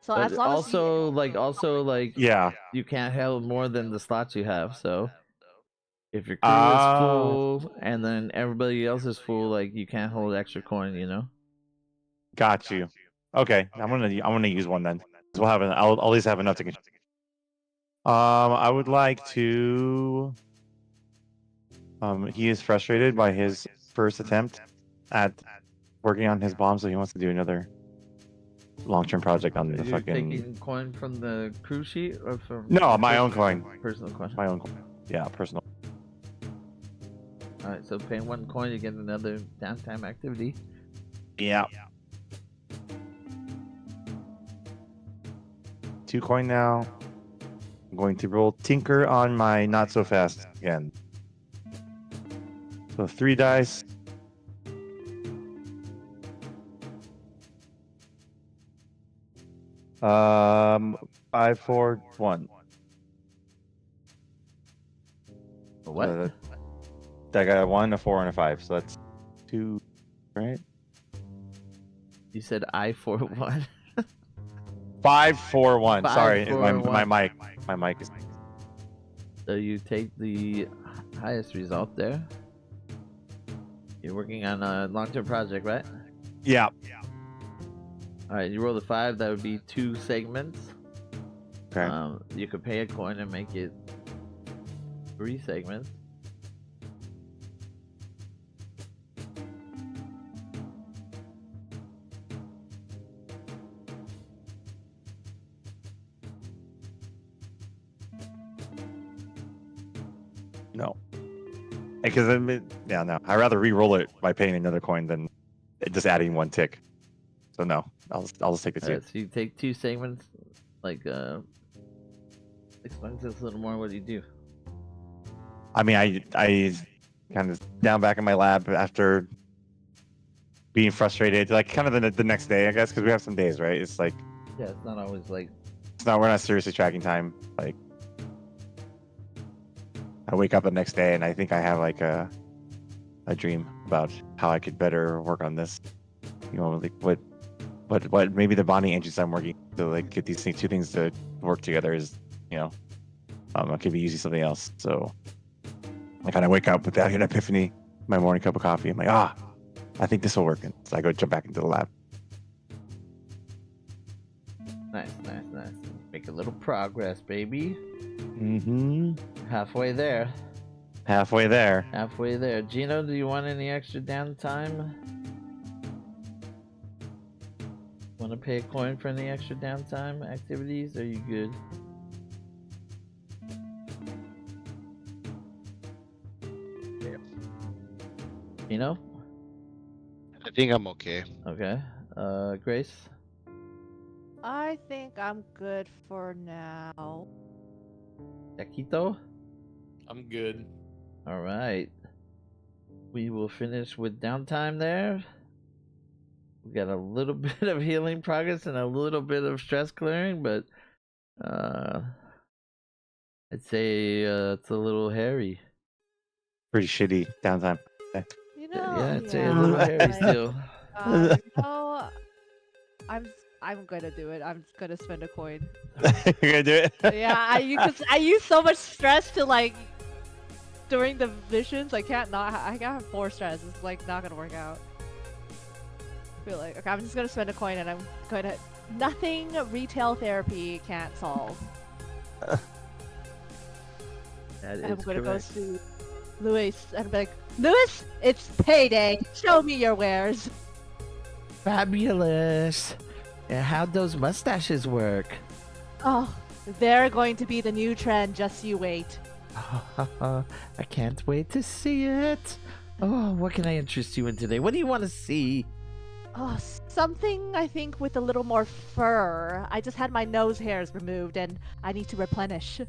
So But as long also like Yeah. you can't hold more than the slots you have. So if your crew Oh. is full and then everybody else is full, like you can't hold extra coin. You know. Got you. Okay, I'm gonna use one then. So we'll have I'll at least have enough to get. I would like to. He is frustrated by his first attempt at working on his bomb, so he wants to do another long-term project on the You're fucking. taking coin from the crew sheet or from No, my own coin. personal coin. My own coin. Yeah, personal. All right, so paying 1 coin, you get another downtime activity. Yeah. 2 coin now. I'm going to roll Tinker on my not so fast again. So 3 dice. Um, 5, 4, 1. What? I got a 1, a 4, and a 5. So that's 2, right? You said I for one. 5, 4, 1. Five, Sorry, four, my one. mic. My mic is. So you take the highest result there. You're working on a long-term project, right? Yeah. All right, you roll the 5. That would be 2 segments. Okay. You could pay a coin and make it 3 segments. No. Because no. I'd rather re-roll it by paying another coin than just adding 1 tick. So no, I'll just take the 2. Alright, so you take 2 segments. Like, explain to us a little more. What do you do? I mean, I kind of down back in my lab after being frustrated, like kind of the next day, I guess, because we have some days, right? It's like, Yeah, it's not always like. we're not seriously tracking time. Like, I wake up the next day and I think I have like a dream about how I could better work on this. You know, like what maybe the bonding engines I'm working to like get these 2 things to work together is, you know, I could be using something else. So I kind of wake up with that an epiphany, my morning cup of coffee. I'm like, I think this will work. And so I go jump back into the lab. Nice. Make a little progress, baby. Mm-hmm. Halfway there. Halfway there. Gino, do you want any extra downtime? Want to pay a coin for any extra downtime activities? Are you good? Gino? I think I'm okay. Okay. Grace? I think I'm good for now. Yaquito? I'm good. All right. We will finish with downtime there. We got a little bit of healing progress and a little bit of stress clearing, but I'd say it's a little hairy. Pretty shitty downtime. You know, Yeah, I'd say a little hairy still. you know, I'm gonna do it. I'm just gonna spend a coin. You're gonna do it? Yeah, I use so much stress to like during the missions. I can't have 4 stress. It's like not gonna work out. I feel like, okay, I'm just gonna spend a coin and I'm gonna. Nothing retail therapy can't solve. That I'm is gonna correct. go to Luis and be like, Luis, it's payday. Show me your wares. Fabulous. Yeah, how'd those mustaches work? Oh, they're going to be the new trend. Just you wait. I can't wait to see it. Oh, what can I interest you in today? What do you want to see? Oh, something I think with a little more fur. I just had my nose hairs removed and I need to replenish.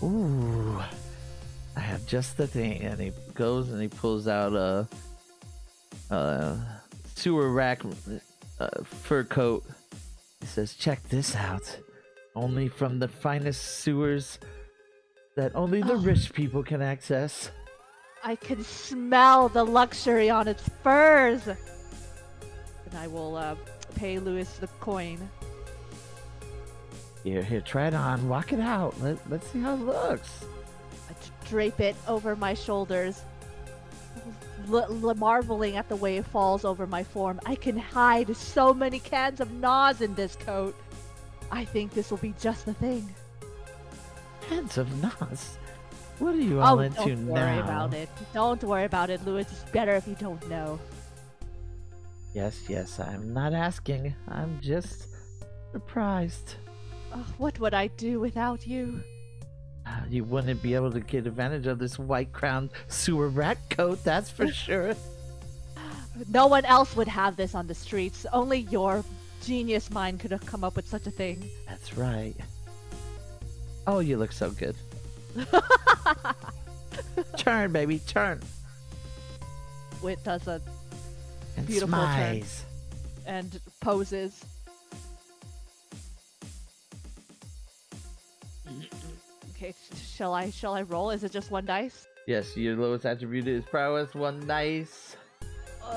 Ooh, I have just the thing. And he goes and he pulls out a sewer rack fur coat. He says, check this out. Only from the finest sewers that only the rich people can access. I can smell the luxury on its furs. And I will pay Luis the coin. Here, try it on. Walk it out. Let's see how it looks. I drape it over my shoulders, marveling at the way it falls over my form. I can hide so many cans of Nas in this coat. I think this will be just the thing. Cans of Nas? What are you all into now? Don't worry about it. Don't worry about it, Louis. It's better if you don't know. Yes, I'm not asking. I'm just surprised. What would I do without you? You wouldn't be able to get advantage of this white crowned sewer rat coat, that's for sure. No one else would have this on the streets. Only your genius mind could have come up with such a thing. That's right. Oh, you look so good. Turn, baby, turn. Wit does a And beautiful turn smize. and poses. Okay, shall I roll? Is it just 1 dice? Yes, your lowest attribute is prowess, 1 dice. Oh,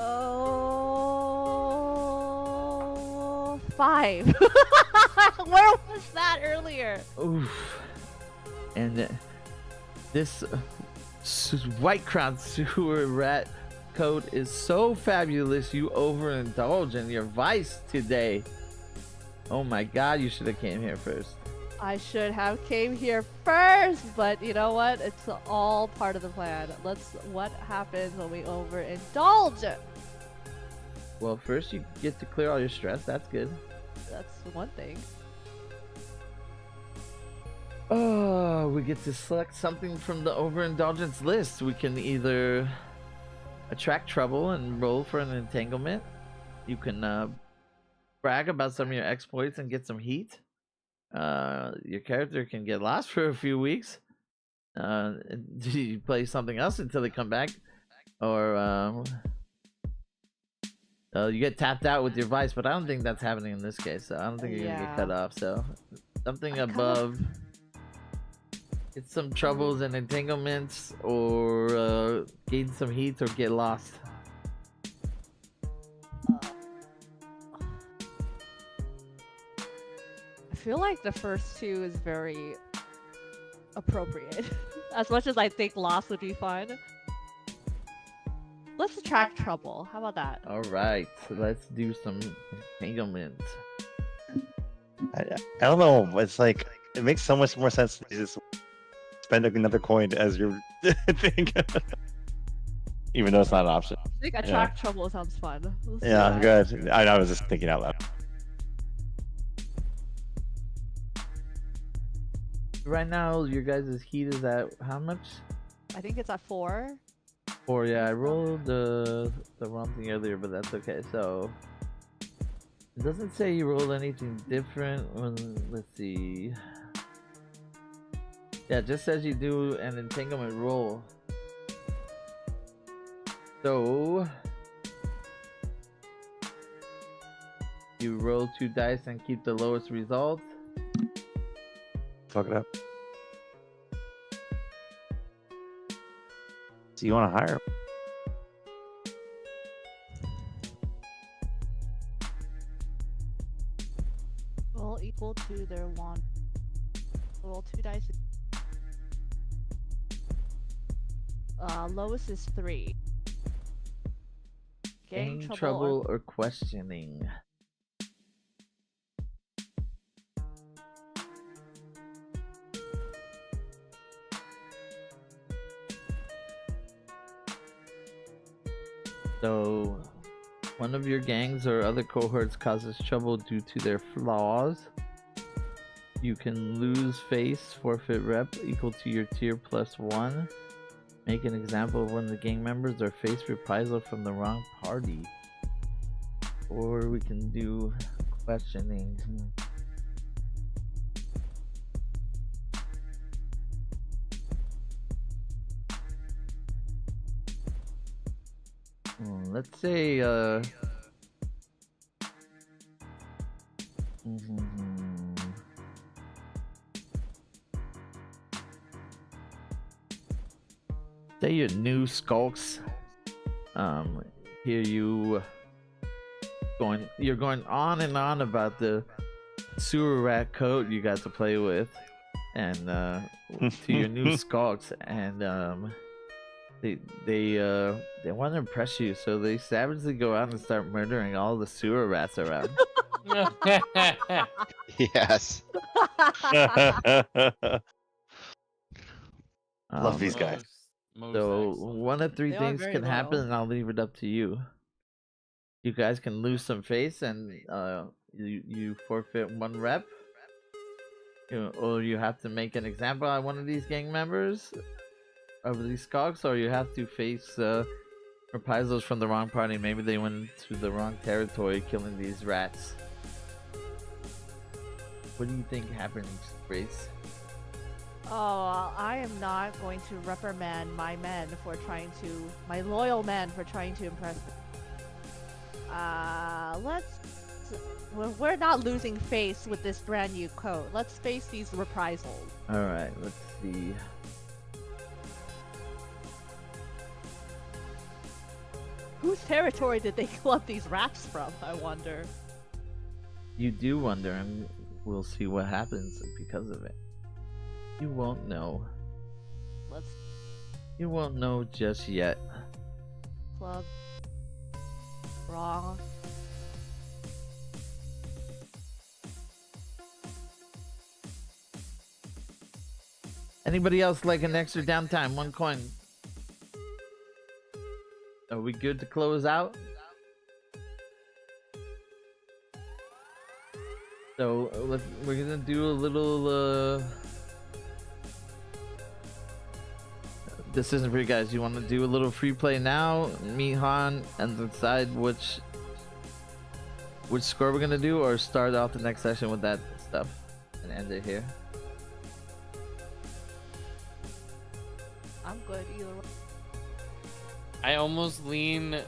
5. Where was that earlier? Oof. And This white crown sewer rat coat is so fabulous you overindulge in your vice today. Oh my god, you should have came here first. I should have came here first, but you know what? It's all part of the plan. What happens when we overindulge? Well, first you get to clear all your stress. That's good. That's one thing. Oh, we get to select something from the overindulgence list. We can either attract trouble and roll for an entanglement. You can brag about some of your exploits and get some heat. Your character can get lost for a few weeks. You play something else until they come back, or you get tapped out with your vice. But I don't think that's happening in this case. So I don't think you're gonna get cut off. So something above. Get some troubles and entanglements, or gain some heat, or get lost. I feel like the first two is very appropriate. As much as I think lost would be fun. Let's attract trouble. How about that? All right, let's do some entanglements. I don't know. It's like it makes so much more sense to just spend another coin as your thing, even though it's not an option. I think attract trouble sounds fun. Let's do Yeah, that. good. I was just thinking out loud. Right now, your guys' heat is at how much? I think it's at 4. 4. Yeah, I rolled the wrong thing earlier, but that's okay. So it doesn't say you rolled anything different. Let's see. Yeah, it just says you do an entanglement roll. So you roll 2 dice and keep the lowest result. Fuck it up. So you want to hire? Roll equal to their wand. Roll 2 dice. Lowest is 3. Gain trouble or questioning. So, one of your gangs or other cohorts causes trouble due to their flaws. You can lose face, forfeit rep equal to your tier +1. Make an example of when the gang members are faced reprisal from the wrong party. Or we can do questioning. Let's say say your new skulks hear you you're going on and on about the sewer rat coat you got to play with, and to your new skulks, and they want to impress you, so they savagely go out and start murdering all the sewer rats around. Yes. Love these guys. So one of 3 They are things very can happen, loyal. and I'll leave it up to you. You guys can lose some face, and you forfeit 1 rep. Or you have to make an example on one of these gang members of these skulks, or you have to face reprisals from the wrong party. Maybe they went to the wrong territory killing these rats. What do you think happens, Grace? Oh, I am not going to reprimand my loyal men for trying to impress them. We're not losing face with this brand new coat. Let's face these reprisals. Alright, let's see. Whose territory did they kill up these rats from, I wonder? You do wonder, and we'll see what happens because of it. You won't know. Let's You won't know just yet. club. Wrong. Anybody else like an extra downtime? 1 coin. Are we good to close out? So we're gonna do a little. This isn't for you guys. You want to do a little free play now? Meet Han and decide which score we're gonna do, or start off the next session with that stuff and end it here. I'm good either way. I almost lean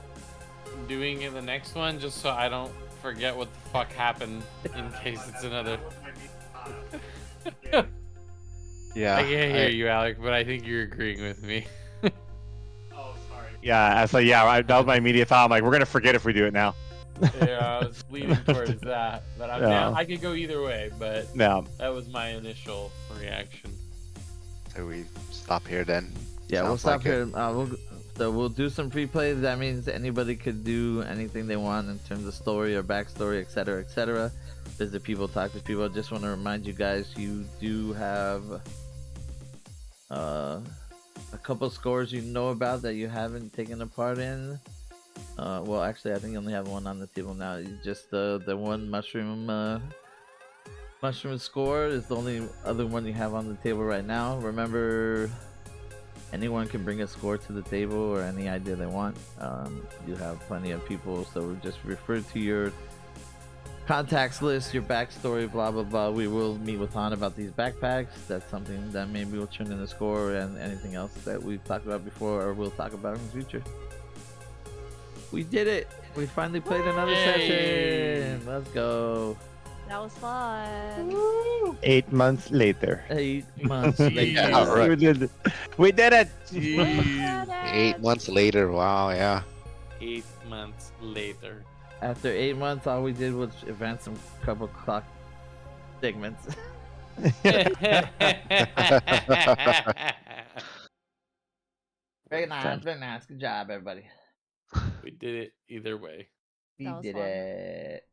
doing it the next one just so I don't forget what the fuck happened in case it's another. Yeah. I can't hear you, Alec, but I think you're agreeing with me. Yeah, that was my immediate thought. I'm like, we're gonna forget if we do it now. Yeah, I was leaning towards that, but I'm Yeah. down. I could go either way, but No. that was my initial reaction. So we stop here then. Yeah, we'll Sounds stop like it. here. We'll do some free play. That means anybody could do anything they want in terms of story or backstory, etc., etc. Visit people, talk to people. I just want to remind you guys, you do have a couple scores you know about that you haven't taken a part in. Well, actually, I think you only have one on the table now. Just the one mushroom score is the only other one you have on the table right now. Remember, anyone can bring a score to the table or any idea they want. You have plenty of people, so just refer to your contacts list, your backstory, blah blah blah. We will meet with Han about these backpacks. That's something that maybe we'll turn in a score, and anything else that we've talked about before or we'll talk about in the future. We did it! We finally played another session! Let's go! That was fun. 8 months later. 8 months later. Yeah, right. We did it! We did it! 8 months later. Wow. Yeah. 8 months later. After 8 months, all we did was advance some couple clock segments. Very nice, very nice. Good job, everybody. We did it either way. We That was did fun. it.